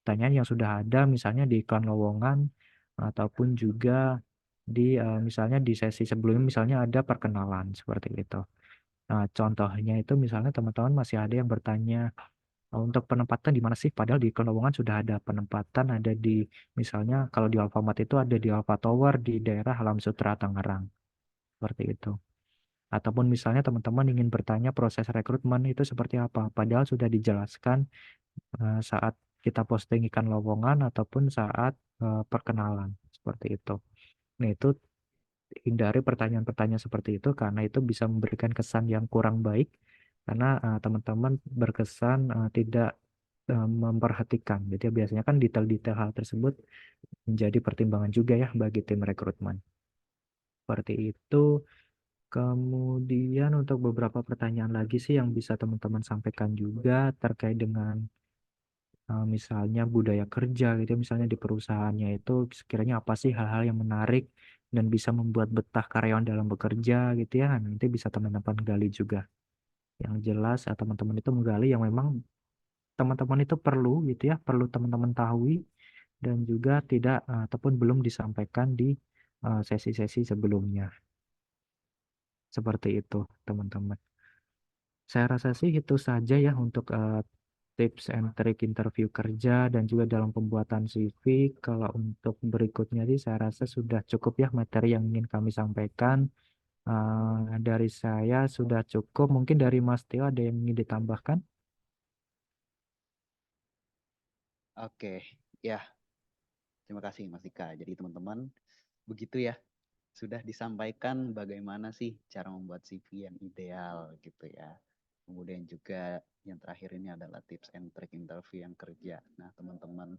Pertanyaan yang sudah ada misalnya di iklan lowongan ataupun juga di misalnya di sesi sebelumnya misalnya ada perkenalan seperti itu. Nah, contohnya itu misalnya teman-teman masih ada yang bertanya, untuk penempatan di mana sih? Padahal di iklan lowongan sudah ada penempatan, ada di misalnya kalau di Alfamart itu ada di Alfa Tower di daerah Alam Sutra Tangerang seperti itu. Ataupun misalnya teman-teman ingin bertanya proses rekrutmen itu seperti apa, padahal sudah dijelaskan saat kita posting iklan lowongan ataupun saat perkenalan seperti itu. Nah, itu hindari pertanyaan-pertanyaan seperti itu karena itu bisa memberikan kesan yang kurang baik karena teman-teman berkesan tidak memperhatikan. Jadi biasanya kan detail-detail hal tersebut menjadi pertimbangan juga ya bagi tim rekrutmen. Seperti itu. Kemudian untuk beberapa pertanyaan lagi sih yang bisa teman-teman sampaikan juga terkait dengan misalnya budaya kerja gitu, misalnya di perusahaannya itu sekiranya apa sih hal-hal yang menarik dan bisa membuat betah karyawan dalam bekerja gitu ya. Nanti bisa teman-teman gali juga. Yang jelas teman-teman itu menggali yang memang teman-teman itu perlu gitu ya, perlu teman-teman tahu dan juga tidak ataupun belum disampaikan di sesi-sesi sebelumnya. Seperti itu, teman-teman. Saya rasa sih itu saja ya untuk tips and trick interview kerja dan juga dalam pembuatan CV. Kalau untuk berikutnya sih saya rasa sudah cukup ya materi yang ingin kami sampaikan. Dari saya sudah cukup. Mungkin dari Mas Tio ada yang ingin ditambahkan? Oke, ya, terima kasih Mas Dika. Jadi teman-teman, begitu ya, sudah disampaikan bagaimana sih cara membuat CV yang ideal gitu ya. Kemudian juga yang terakhir ini adalah tips and trick interview yang kerja. Nah, teman-teman,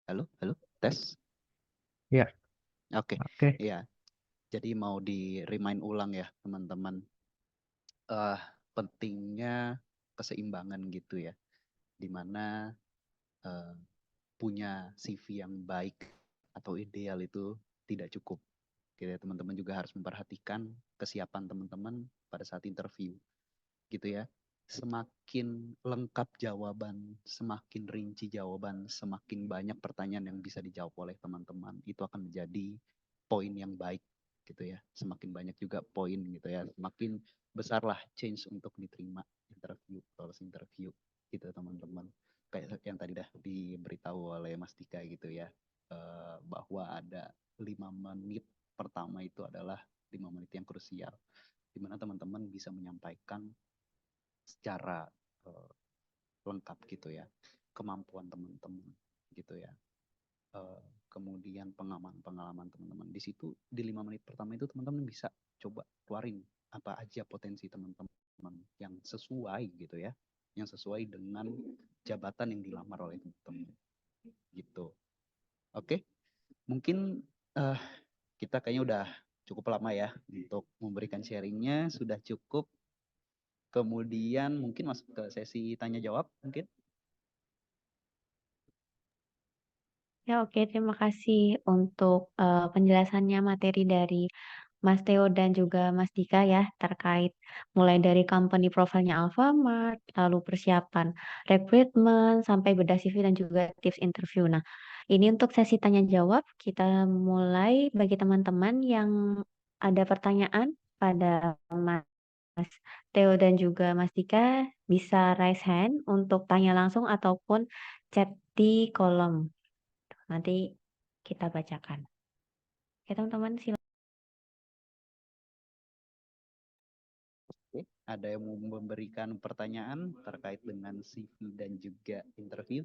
halo, halo, tes. Ya, Oke, oke. ya. Jadi mau di remind ulang ya, teman-teman. Pentingnya keseimbangan gitu ya, dimana punya CV yang baik atau ideal itu tidak cukup. Gitu ya, teman-teman juga harus memperhatikan kesiapan teman-teman pada saat interview, gitu ya. Semakin lengkap jawaban, semakin rinci jawaban, semakin banyak pertanyaan yang bisa dijawab oleh teman-teman, itu akan menjadi poin yang baik, gitu ya. Semakin banyak juga poin, gitu ya. Semakin besarlah change untuk diterima interview, lolos interview, gitu teman-teman. Kayak yang tadi dah diberitahu oleh Mas Dika gitu ya, bahwa ada 5 menit pertama itu adalah 5 menit yang krusial, di mana teman-teman bisa menyampaikan secara lengkap gitu ya kemampuan teman-teman gitu ya. Kemudian pengalaman teman-teman di situ di 5 menit pertama itu teman-teman bisa coba keluarin apa aja potensi teman-teman yang sesuai gitu ya, yang sesuai dengan jabatan yang dilamar oleh teman-teman gitu. Oke, mungkin kita kayaknya udah cukup lama ya untuk memberikan sharingnya, sudah cukup. Kemudian mungkin masuk ke sesi tanya jawab mungkin. Ya, oke. Terima kasih untuk penjelasannya materi dari Mas Theo dan juga Mas Dika ya terkait mulai dari company profile-nya Alfamart, lalu persiapan rekrutmen sampai bedah CV dan juga tips interview. Nah, ini untuk sesi tanya jawab kita mulai bagi teman-teman yang ada pertanyaan pada Mas Theo dan juga Mas Dika bisa raise hand untuk tanya langsung ataupun chat di kolom. Nanti kita bacakan. Oke, teman-teman, silakan. Oke, ada yang mau memberikan pertanyaan terkait dengan CV dan juga interview?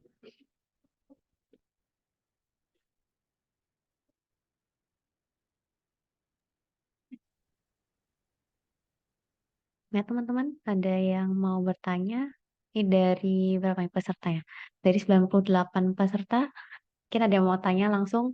Ya, teman-teman, ada yang mau bertanya? Ini dari berapa nih peserta ya? Dari 98 peserta, mungkin ada yang mau tanya langsung.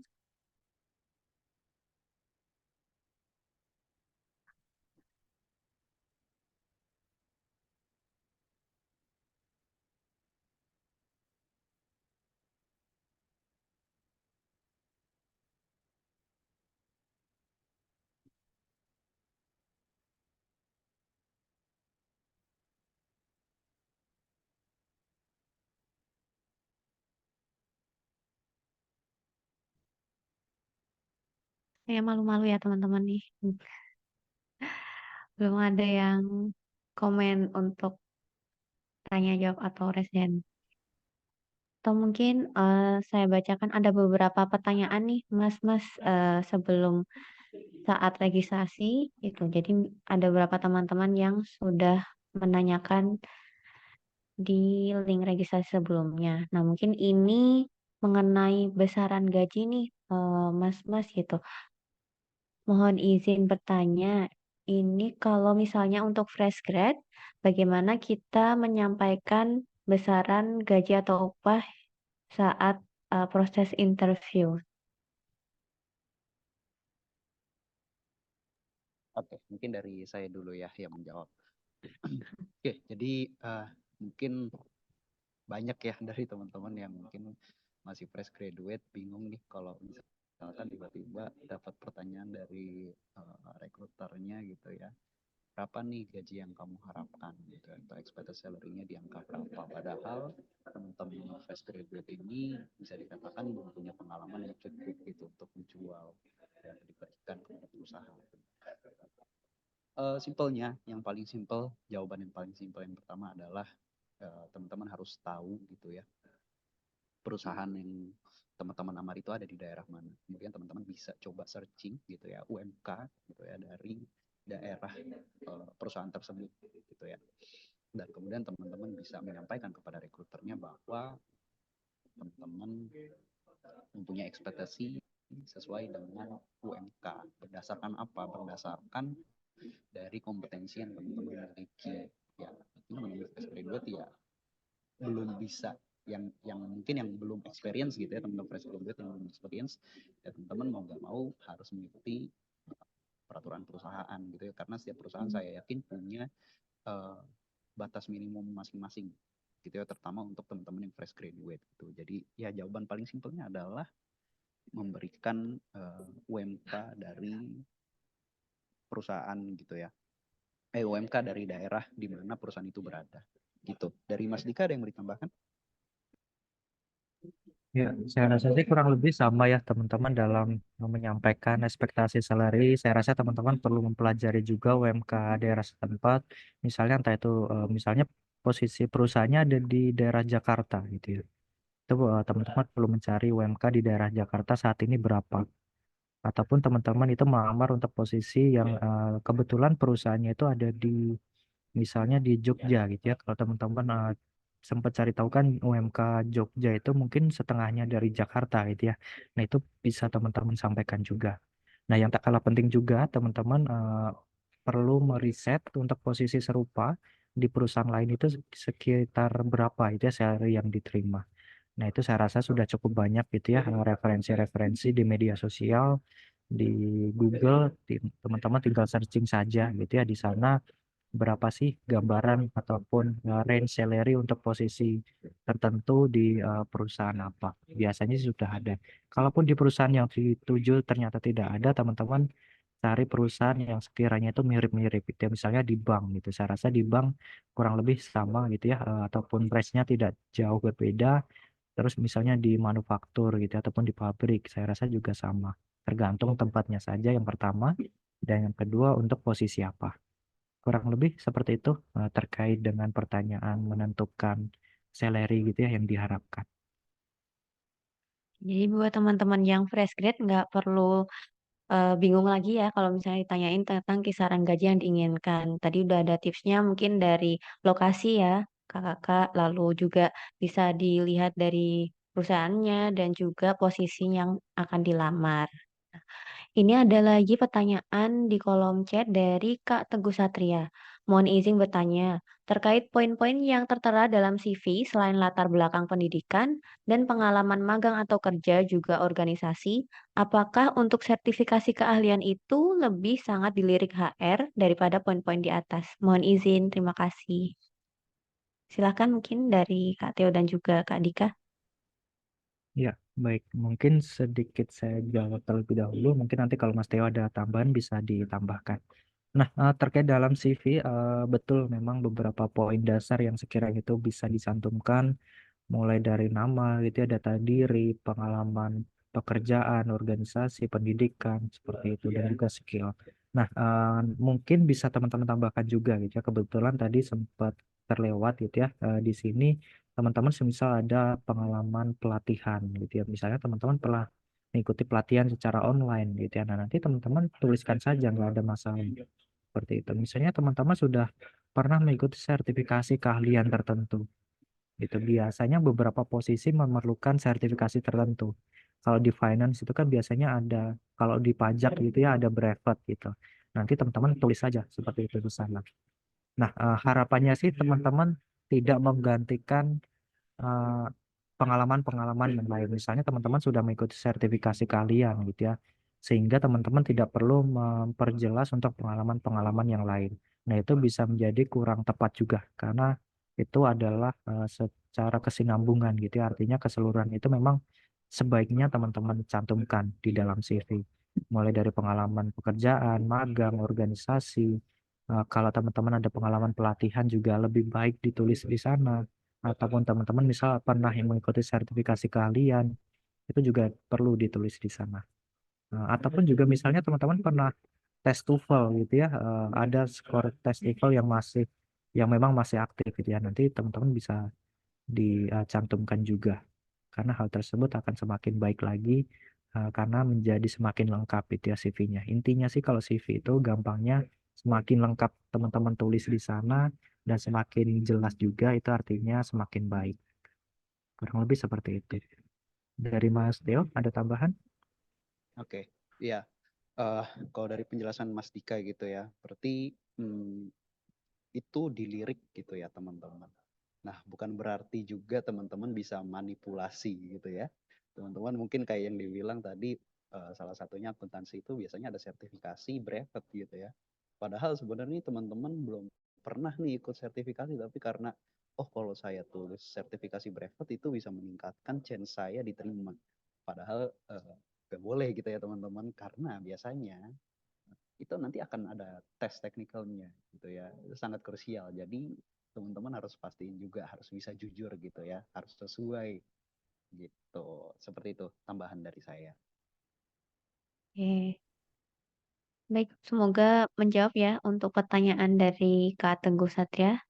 Ya, malu-malu ya teman-teman nih. Belum ada yang komen untuk tanya jawab atau resen. Atau mungkin saya bacakan ada beberapa pertanyaan nih, Mas-mas, sebelum saat registrasi itu. Jadi ada beberapa teman-teman yang sudah menanyakan di link registrasi sebelumnya. Nah, mungkin ini mengenai besaran gaji nih, Mas-mas gitu. Mohon izin bertanya, ini kalau misalnya untuk fresh grad, bagaimana kita menyampaikan besaran gaji atau upah saat proses interview? Oke, mungkin dari saya dulu ya yang menjawab. Oke, jadi mungkin banyak ya dari teman-teman yang mungkin masih fresh graduate bingung nih kalau misalkan tiba-tiba dapat pertanyaan dari rekruternya gitu ya, berapa nih gaji yang kamu harapkan gitu atau expected salary-nya di angka berapa, padahal teman-teman fresh graduate ini bisa dikatakan belum punya pengalaman yang cukup gitu untuk menjual dan diberikan kepada perusahaan. Simpelnya yang paling simpel, jawaban yang paling simpel yang pertama adalah teman-teman harus tahu gitu ya perusahaan yang teman-teman amar itu ada di daerah mana. Kemudian teman-teman bisa coba searching gitu ya UMK gitu ya dari daerah perusahaan tersebut gitu ya. Dan kemudian teman-teman bisa menyampaikan kepada rekruternya bahwa teman-teman mempunyai ekspektasi sesuai dengan UMK. Berdasarkan apa? Berdasarkan dari kompetensi yang teman-teman miliki. Ya, teman-teman fresh graduate ya belum bisa yang mungkin yang belum experience gitu ya, teman-teman fresh graduate yang belum experience ya teman-teman mau nggak mau harus mengikuti peraturan perusahaan gitu ya, karena setiap perusahaan saya yakin punya batas minimum masing-masing gitu ya, terutama untuk teman-teman yang fresh graduate gitu. Jadi ya jawaban paling simpelnya adalah memberikan UMK dari perusahaan gitu ya, UMK dari daerah di mana perusahaan itu berada gitu. Dari Mas Dika ada yang mau ditambahkan? Ya, saya rasa sih kurang lebih sama ya teman-teman dalam menyampaikan ekspektasi salary. Saya rasa teman-teman perlu mempelajari juga UMK daerah setempat. Misalnya entah itu misalnya posisi perusahaannya ada di daerah Jakarta gitu ya. Itu teman-teman perlu mencari UMK di daerah Jakarta saat ini berapa. Ataupun teman-teman itu melamar untuk posisi yang kebetulan perusahaannya itu ada di misalnya di Jogja gitu ya. Kalau teman-teman sempat cari tahu kan UMK Jogja itu mungkin setengahnya dari Jakarta gitu ya. Nah, itu bisa teman-teman sampaikan juga. Nah, yang tak kalah penting juga teman-teman perlu meriset untuk posisi serupa di perusahaan lain itu sekitar berapa itu ya salary yang diterima. Nah, itu saya rasa sudah cukup banyak gitu ya referensi-referensi di media sosial, di Google, teman-teman tinggal searching saja gitu ya di sana berapa sih gambaran ataupun range salary untuk posisi tertentu di perusahaan apa. Biasanya sudah ada. Kalaupun di perusahaan yang dituju ternyata tidak ada, teman-teman cari perusahaan yang sekiranya itu mirip-mirip gitu ya. Misalnya di bank gitu. Saya rasa di bank kurang lebih sama gitu ya, ataupun range-nya tidak jauh berbeda. Terus misalnya di manufaktur gitu ya, ataupun di pabrik, saya rasa juga sama. Tergantung tempatnya saja yang pertama, dan yang kedua untuk posisi apa. Kurang lebih seperti itu terkait dengan pertanyaan menentukan salary gitu ya yang diharapkan. Jadi buat teman-teman yang fresh grade nggak perlu bingung lagi ya kalau misalnya ditanyain tentang kisaran gaji yang diinginkan. Tadi udah ada tipsnya mungkin dari lokasi ya, Kakak, lalu juga bisa dilihat dari perusahaannya dan juga posisi yang akan dilamar. Ini ada lagi pertanyaan di kolom chat dari Kak Teguh Satria. Mohon izin bertanya, terkait poin-poin yang tertera dalam CV selain latar belakang pendidikan dan pengalaman magang atau kerja juga organisasi, apakah untuk sertifikasi keahlian itu lebih sangat dilirik HR daripada poin-poin di atas? Mohon izin, terima kasih. Silakan mungkin dari Kak Teo dan juga Kak Dika. Ya, baik. Mungkin sedikit saya jawab terlebih dahulu. Mungkin nanti kalau Mas Teo ada tambahan bisa ditambahkan. Nah, terkait dalam CV, betul memang beberapa poin dasar yang sekiranya itu bisa dicantumkan, mulai dari nama gitu ya, data diri, pengalaman pekerjaan, organisasi, pendidikan, seperti itu, dan juga skill. Nah, mungkin bisa teman-teman tambahkan juga gitu ya. Kebetulan tadi sempat terlewat gitu ya, di sini teman-teman semisal ada pengalaman pelatihan gitu ya. Misalnya teman-teman pernah mengikuti pelatihan secara online gitu ya. Nah, nanti teman-teman tuliskan saja, nggak ada masalah. Seperti itu. Misalnya teman-teman sudah pernah mengikuti sertifikasi keahlian tertentu. Itu biasanya beberapa posisi memerlukan sertifikasi tertentu. Kalau di finance itu kan biasanya ada, kalau di pajak gitu ya ada brevet gitu. Nanti teman-teman tulis saja seperti itu di sana. Nah, harapannya sih teman-teman tidak menggantikan eh, pengalaman-pengalaman yang lain. Misalnya teman-teman sudah mengikuti sertifikasi kalian gitu ya, sehingga teman-teman tidak perlu memperjelas untuk pengalaman-pengalaman yang lain. Nah, itu bisa menjadi kurang tepat juga karena itu adalah secara kesinambungan gitu ya. Artinya keseluruhan itu memang sebaiknya teman-teman cantumkan di dalam CV. Mulai dari pengalaman pekerjaan, magang, organisasi. Kalau teman-teman ada pengalaman pelatihan juga lebih baik ditulis di sana, ataupun teman-teman misal pernah yang mengikuti sertifikasi keahlian itu juga perlu ditulis di sana. Ataupun juga misalnya teman-teman pernah tes TOEFL gitu ya, ada skor tes TOEFL yang memang masih aktif gitu ya, nanti teman-teman bisa dicantumkan juga karena hal tersebut akan semakin baik lagi, karena menjadi semakin lengkap itu ya CV-nya. Intinya sih kalau CV itu gampangnya semakin lengkap teman-teman tulis di sana dan semakin jelas juga itu artinya semakin baik. Kurang lebih seperti itu. Dari Mas Teo ada tambahan? Oke, iya. Kalau dari penjelasan Mas Dika gitu ya, berarti itu dilirik gitu ya teman-teman. Nah, bukan berarti juga teman-teman bisa manipulasi gitu ya. Teman-teman mungkin kayak yang dibilang tadi, salah satunya akuntansi itu biasanya ada sertifikasi brevet gitu ya. Padahal sebenarnya teman-teman belum pernah nih ikut sertifikasi, tapi karena oh kalau saya tulis sertifikasi brevet itu bisa meningkatkan chance saya diterima. Padahal nggak boleh gitu ya teman-teman, karena biasanya itu nanti akan ada tes teknikalnya gitu ya. Itu sangat krusial. Jadi teman-teman harus pastiin juga, harus bisa jujur gitu ya, harus sesuai gitu. Seperti itu tambahan dari saya. Oke. Baik, semoga menjawab ya untuk pertanyaan dari Kak Teguh Satria.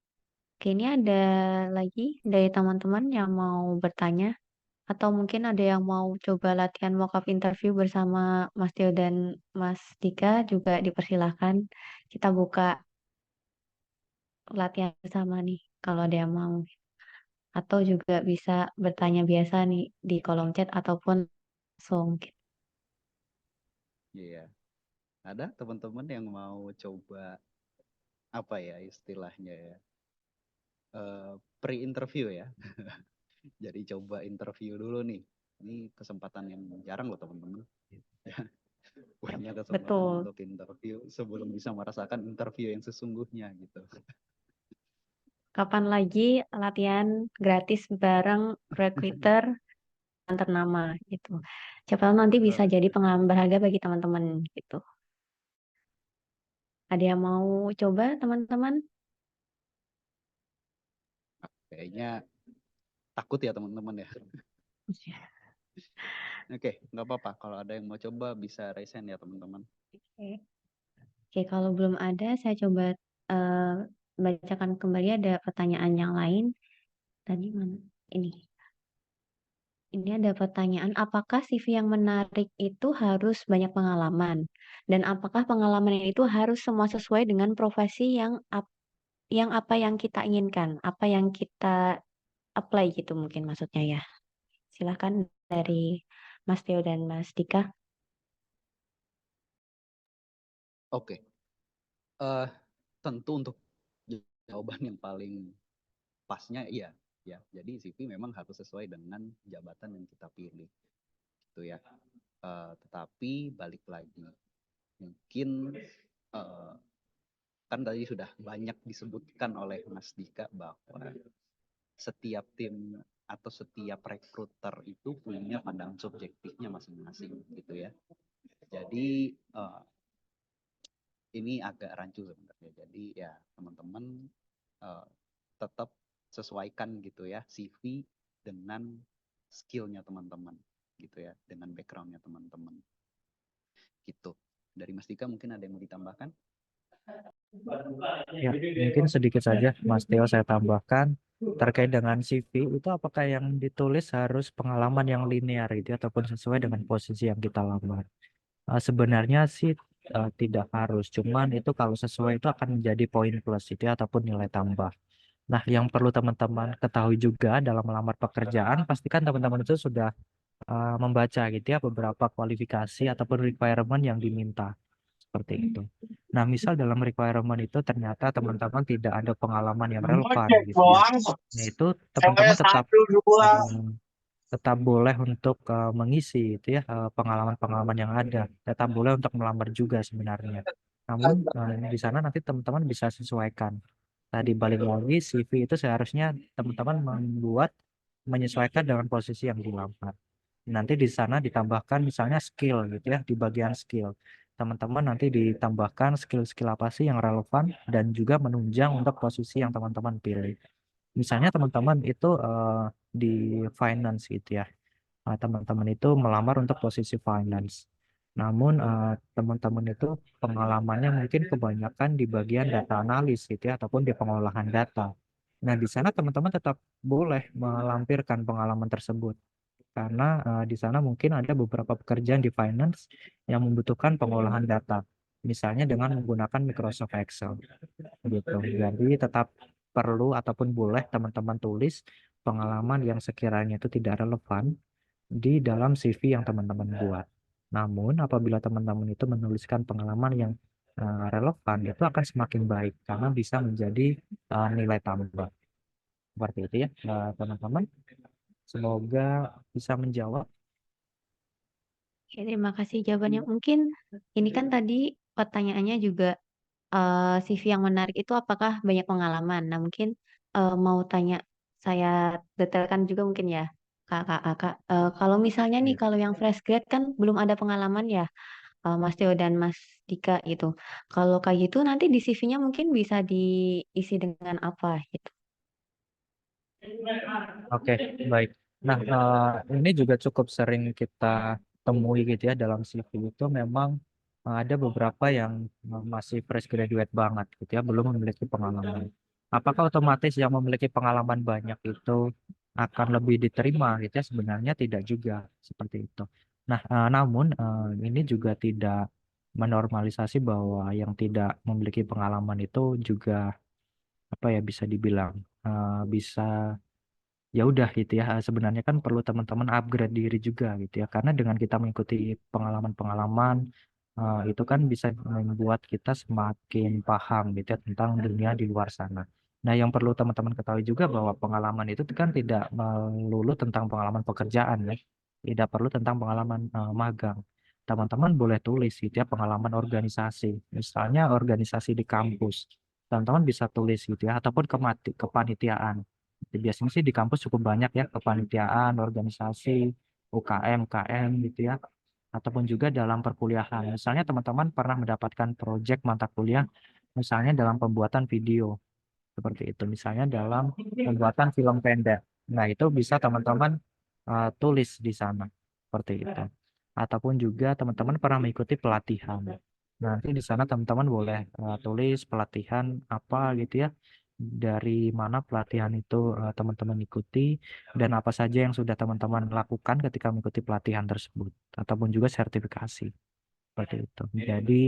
Oke, ini ada lagi dari teman-teman yang mau bertanya atau mungkin ada yang mau coba latihan mock-up interview bersama Mas Tio dan Mas Dika juga dipersilahkan. Kita buka latihan bersama nih kalau ada yang mau. Atau juga bisa bertanya biasa nih di kolom chat ataupun langsung. Iya. Ada teman-teman yang mau coba apa ya istilahnya ya? Pre-interview ya. Jadi coba interview dulu nih. Ini kesempatan yang jarang loh teman-teman. Punya kesempatan Betul. untuk interview sebelum bisa merasakan interview yang sesungguhnya gitu. Kapan lagi latihan gratis bareng recruiter yang ternama gitu. Siapa tahu nanti bisa jadi pengalaman berharga bagi teman-teman gitu. Ada yang mau coba teman-teman? Kayaknya takut ya teman-teman ya. Oke, nggak apa-apa. Kalau ada yang mau coba bisa raise hand ya teman-teman. Oke. Oke, kalau belum ada, saya coba eh, bacakan kembali ada pertanyaan yang lain. Tadi mana? Ini. Ini ada pertanyaan, apakah CV yang menarik itu harus banyak pengalaman? Dan apakah pengalaman itu harus semua sesuai dengan profesi yang apa yang kita inginkan, apa yang kita apply gitu mungkin maksudnya ya. Silahkan dari Mas Theo dan Mas Dika. Oke, tentu untuk jawaban yang paling pasnya iya, ya. Jadi CV memang harus sesuai dengan jabatan yang kita pilih, gitu ya. Tetapi balik lagi, mungkin kan tadi sudah banyak disebutkan oleh Mas Dika bahwa setiap tim atau setiap rekruter itu punya pandangan subjektifnya masing-masing, gitu ya. Jadi ini agak rancu sebenarnya. Jadi ya teman-teman tetap sesuaikan gitu ya CV dengan skillnya teman-teman gitu ya, dengan backgroundnya teman-teman gitu. Dari Mas Dika mungkin ada yang mau ditambahkan? Ya, mungkin sedikit saja Mas Theo saya tambahkan terkait dengan CV itu apakah yang ditulis harus pengalaman yang linear gitu ya, ataupun sesuai dengan posisi yang kita lamar. Sebenarnya sih tidak harus, cuman itu kalau sesuai itu akan menjadi poin plus itu ya, ataupun nilai tambah. Nah, yang perlu teman-teman ketahui juga dalam melamar pekerjaan, pastikan teman-teman itu sudah membaca gitu ya beberapa kualifikasi ataupun requirement yang diminta seperti itu. Nah, misal dalam requirement itu ternyata teman-teman tidak ada pengalaman yang relevan gitu ya. Nah, itu teman-teman tetap boleh untuk mengisi itu ya pengalaman-pengalaman yang ada. Tetap boleh untuk melamar juga sebenarnya. Namun di sana nanti teman-teman bisa sesuaikan. Tadi balik lagi CV itu seharusnya teman-teman menyesuaikan dengan posisi yang dilamar. Nanti di sana ditambahkan misalnya skill gitu ya, di bagian skill. Teman-teman nanti ditambahkan skill-skill apa sih yang relevan dan juga menunjang untuk posisi yang teman-teman pilih. Misalnya teman-teman itu di finance gitu ya. Teman-teman itu melamar untuk posisi finance. Namun teman-teman itu pengalamannya mungkin kebanyakan di bagian data analis gitu ya, ataupun di pengolahan data. Nah, di sana teman-teman tetap boleh melampirkan pengalaman tersebut karena di sana mungkin ada beberapa pekerjaan di finance yang membutuhkan pengolahan data, misalnya dengan menggunakan Microsoft Excel gitu. Jadi tetap perlu ataupun boleh teman-teman tulis pengalaman yang sekiranya itu tidak relevan di dalam CV yang teman-teman buat. Namun apabila teman-teman itu menuliskan pengalaman yang relevan, itu akan semakin baik karena bisa menjadi nilai tambah. Seperti itu ya, teman-teman. Semoga bisa menjawab. Oke, terima kasih jawabannya. Mungkin ini kan tadi pertanyaannya juga CV yang menarik itu apakah banyak pengalaman? Nah, mungkin mau tanya saya detailkan juga mungkin ya, Kakak. Kalau misalnya nih, Ya. kalau yang fresh grad kan belum ada pengalaman ya, Mas Theo dan Mas Dika gitu. Kalau kayak gitu nanti di CV-nya mungkin bisa diisi dengan apa gitu. Oke, baik. Nah, ini juga cukup sering kita temui gitu ya dalam CV itu memang ada beberapa yang masih fresh graduate banget gitu ya, belum memiliki pengalaman. Apakah otomatis yang memiliki pengalaman banyak itu akan lebih diterima gitu ya? Sebenarnya tidak juga seperti itu. Nah, namun ini juga tidak menormalisasi bahwa yang tidak memiliki pengalaman itu juga apa ya bisa dibilang bisa ya udah gitu ya sebenarnya kan perlu teman-teman upgrade diri juga gitu ya karena dengan kita mengikuti pengalaman-pengalaman itu kan bisa membuat kita semakin paham gitu ya tentang dunia di luar sana. Nah, yang perlu teman-teman ketahui juga bahwa pengalaman itu kan tidak melulu tentang pengalaman pekerjaan ya, tidak perlu tentang pengalaman magang. Teman-teman boleh tulis gitu ya pengalaman organisasi, misalnya organisasi di kampus. Teman-teman bisa tulis gitu ya ataupun kepanitiaan. Biasanya sih di kampus cukup banyak ya kepanitiaan, organisasi, UKM, KM gitu ya. ataupun juga dalam perkuliahan. Misalnya teman-teman pernah mendapatkan proyek mata kuliah, misalnya dalam pembuatan video, seperti itu. Misalnya dalam pembuatan film pendek. Nah, itu bisa teman-teman tulis di sana, seperti itu. Ataupun juga teman-teman pernah mengikuti pelatihan. Nanti di sana teman-teman boleh tulis pelatihan apa gitu ya, dari mana pelatihan itu teman-teman ikuti, dan apa saja yang sudah teman-teman lakukan ketika mengikuti pelatihan tersebut, ataupun juga sertifikasi, seperti itu. Jadi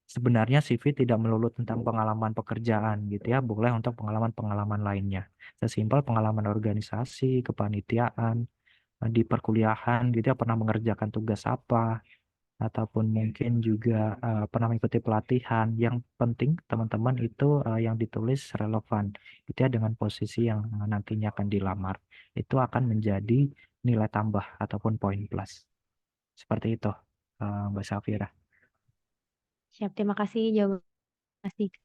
sebenarnya CV tidak melulu tentang pengalaman pekerjaan gitu ya, boleh untuk pengalaman-pengalaman lainnya. Sesimpel pengalaman organisasi, kepanitiaan, di perkuliahan gitu ya, pernah mengerjakan tugas apa, ataupun mungkin juga pernah mengikuti pelatihan. Yang penting teman-teman itu yang ditulis relevan gitu ya dengan posisi yang nantinya akan dilamar. Itu akan menjadi nilai tambah ataupun poin plus. Seperti itu, Mbak Safira. Siap, terima kasih jawaban Mas Dika.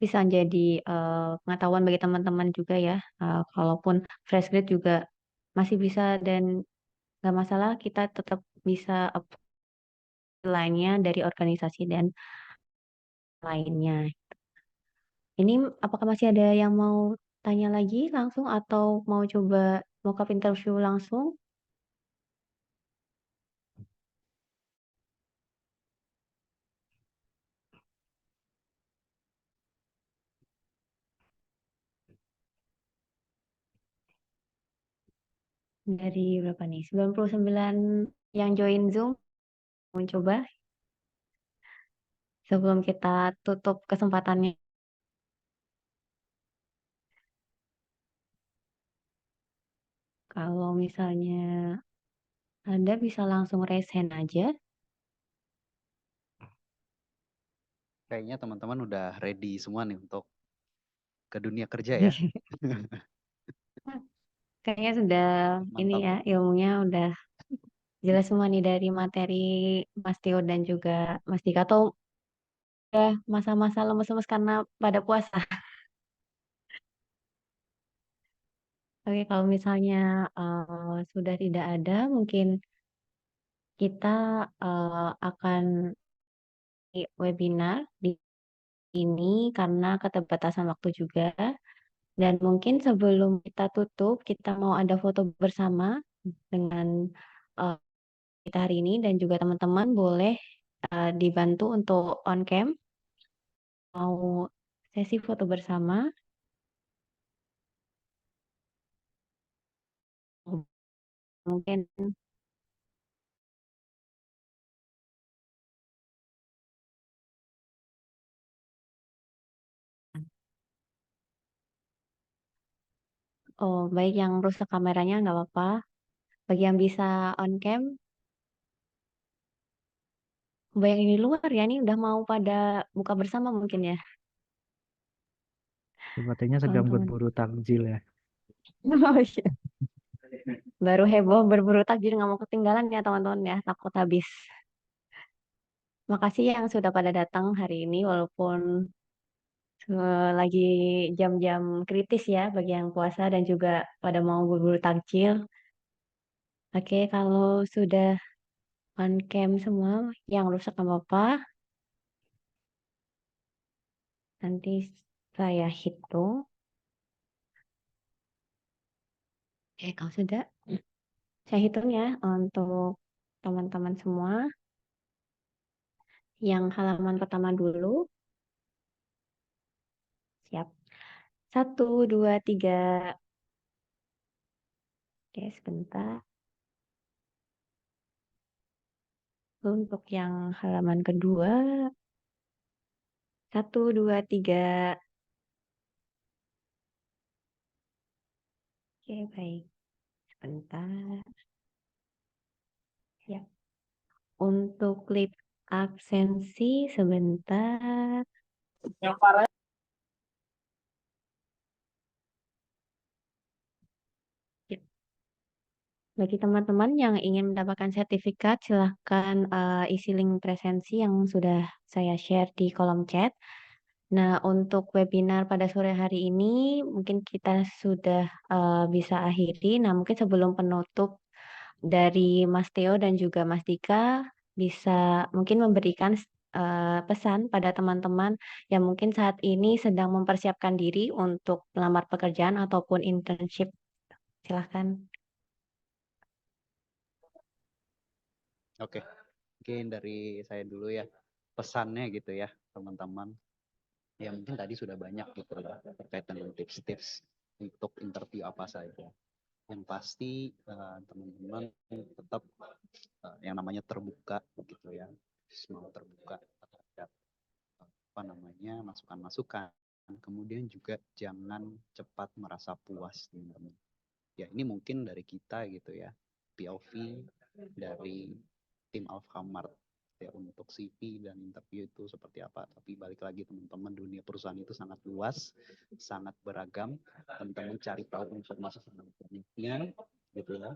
Bisa jadi pengetahuan bagi teman-teman juga ya. Kalaupun fresh grade juga masih bisa dan nggak masalah, kita tetap bisa apply lainnya dari organisasi dan lainnya. Ini apakah masih ada yang mau tanya lagi langsung atau mau coba mock-up interview langsung? Dari berapa nih? 99 yang join Zoom. Mau coba sebelum kita tutup kesempatannya. Kalau misalnya Anda bisa langsung raise hand aja. Kayaknya teman-teman udah ready semua nih untuk ke dunia kerja ya. Kayaknya sudah ini Mantap. ya, ilmunya udah jelas semua nih dari materi Mas Tio dan juga Mas Dika. Atau udah masa-masa lemes-lemes karena pada puasa. Oke, kalau misalnya sudah tidak ada, mungkin kita akan di webinar di ini karena keterbatasan waktu juga. Dan mungkin sebelum kita tutup, kita mau ada foto bersama dengan eh, kita hari ini dan juga teman-teman boleh dibantu untuk on cam. Mau sesi foto bersama, mungkin oh baik yang rusak kameranya nggak apa-apa. Bagi yang bisa on cam, bayangin di luar ya, ini udah mau pada buka bersama mungkin ya, Sepertinya sedang teman-teman. berburu takjil ya. Oh iya. Baru heboh berburu takjil nggak mau ketinggalan ya teman-teman ya, takut habis. Makasih yang sudah pada datang hari ini walaupun lagi jam-jam kritis ya bagi yang puasa dan juga pada mau berburu takjil. Oke, kalau sudah on cam semua, yang rusak nggak apa-apa. Nanti saya hitung. Kalau sudah, saya hitung ya untuk teman-teman semua. Yang halaman pertama dulu. Siap. 1, 2, 3. Oke, sebentar. Untuk yang halaman kedua. 1, 2, 3. Oke, baik. Sebentar. Ya. Untuk klip absensi sebentar. Ya. Bagi teman-teman yang ingin mendapatkan sertifikat, silahkan isi link presensi yang sudah saya share di kolom chat. Nah, untuk webinar pada sore hari ini mungkin kita sudah bisa akhiri. Nah, mungkin sebelum penutup Dari Mas Theo dan juga Mas Dika bisa mungkin memberikan pesan pada teman-teman yang mungkin saat ini sedang mempersiapkan diri untuk melamar pekerjaan ataupun internship. Silahkan. Oke, mungkin dari saya dulu ya, pesannya gitu ya teman-teman. Ya mungkin tadi sudah banyak gitu ya terkait dengan tips-tips untuk interview apa saja. Yang pasti teman-teman tetap yang namanya terbuka gitu ya, mau terbuka terhadap apa namanya masukan-masukan. Kemudian juga jangan cepat merasa puas teman-teman. Ya ini mungkin dari kita gitu ya, POV dari tim Alfamart ya untuk CV dan interview itu seperti apa. Tapi balik lagi teman-teman, dunia perusahaan itu sangat luas, sangat beragam. Teman-teman cari tahu informasi tentang banyaknya gitu ya.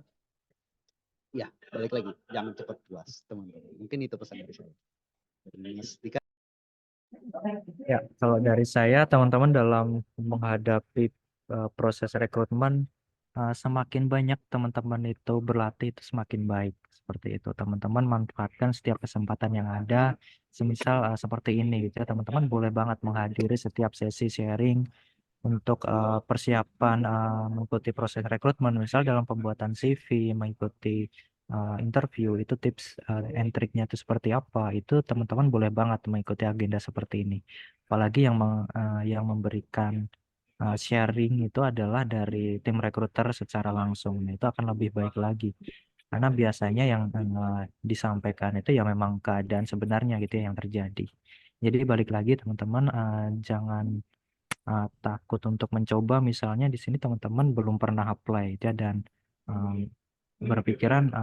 Ya, balik lagi, jangan cepat puas teman-teman. Mungkin itu pesan dari saya. Mas Dika. Ya, kalau dari saya, teman-teman dalam menghadapi proses rekrutmen, semakin banyak teman-teman itu berlatih, itu semakin baik. Seperti itu, teman-teman manfaatkan setiap kesempatan yang ada. Semisal seperti ini, gitu ya, teman-teman boleh banget menghadiri setiap sesi sharing untuk persiapan mengikuti proses rekrutmen, misal dalam pembuatan CV, mengikuti interview, itu tips and triknya itu seperti apa, itu teman-teman boleh banget mengikuti agenda seperti ini. Apalagi yang memberikan sharing itu adalah dari tim rekruter secara langsung. Nah, itu akan lebih baik lagi. Karena biasanya yang disampaikan itu ya memang keadaan sebenarnya gitu ya yang terjadi. Jadi balik lagi teman-teman, jangan takut untuk mencoba. Misalnya di sini teman-teman belum pernah apply ya, dan um, berpikiran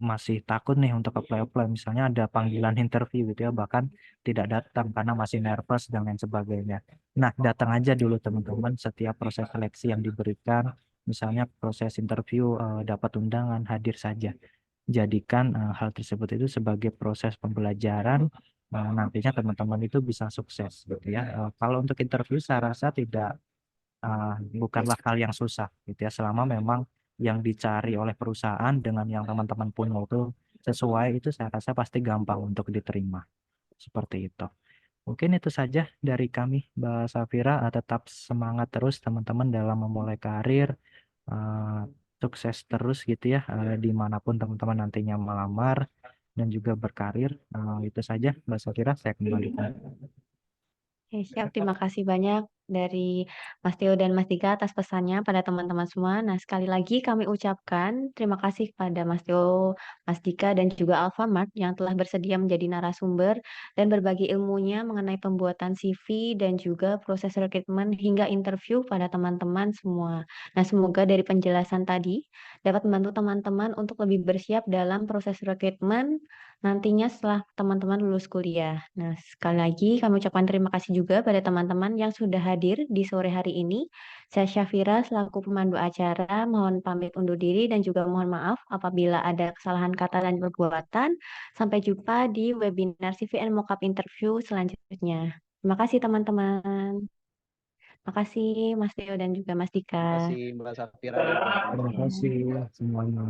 masih takut nih untuk apply misalnya ada panggilan interview gitu ya, bahkan tidak datang karena masih nervous dan lain sebagainya. Nah, datang aja dulu teman-teman setiap proses seleksi yang diberikan, misalnya proses interview, dapat undangan, hadir saja. Jadikan hal tersebut itu sebagai proses pembelajaran, nantinya teman-teman itu bisa sukses gitu ya. Kalau untuk interview saya rasa bukanlah hal yang susah gitu ya, selama memang yang dicari oleh perusahaan dengan yang teman-teman punya itu sesuai, itu saya rasa pasti gampang untuk diterima. Seperti itu. Mungkin itu saja dari kami, Mbak Safira. Tetap semangat terus teman-teman dalam memulai karir. eh, Sukses terus gitu ya, dimanapun teman-teman nantinya melamar dan juga berkarir. Itu saja, Mbak Safira, saya kembalikan. Oke, siap. Terima kasih banyak dari Mas Theo dan Mas Dika atas pesannya pada teman-teman semua. Nah, sekali lagi kami ucapkan terima kasih kepada Mas Theo, Mas Dika, dan juga Alfamart yang telah bersedia menjadi narasumber dan berbagi ilmunya mengenai pembuatan CV dan juga proses rekrutmen hingga interview pada teman-teman semua. Nah, semoga dari penjelasan tadi dapat membantu teman-teman untuk lebih bersiap dalam proses rekrutmen nantinya setelah teman-teman lulus kuliah. Nah, sekali lagi kami ucapkan terima kasih juga pada teman-teman yang sudah hadir di sore hari ini. Saya Syafira selaku pemandu acara, mohon pamit undur diri dan juga mohon maaf apabila ada kesalahan kata dan perbuatan. Sampai jumpa di webinar CV and Mockup Interview selanjutnya. Terima kasih teman-teman. Terima kasih Mas Theo dan juga Mas Dika. Terima kasih Mbak Safira dan teman-teman. Terima kasih semuanya.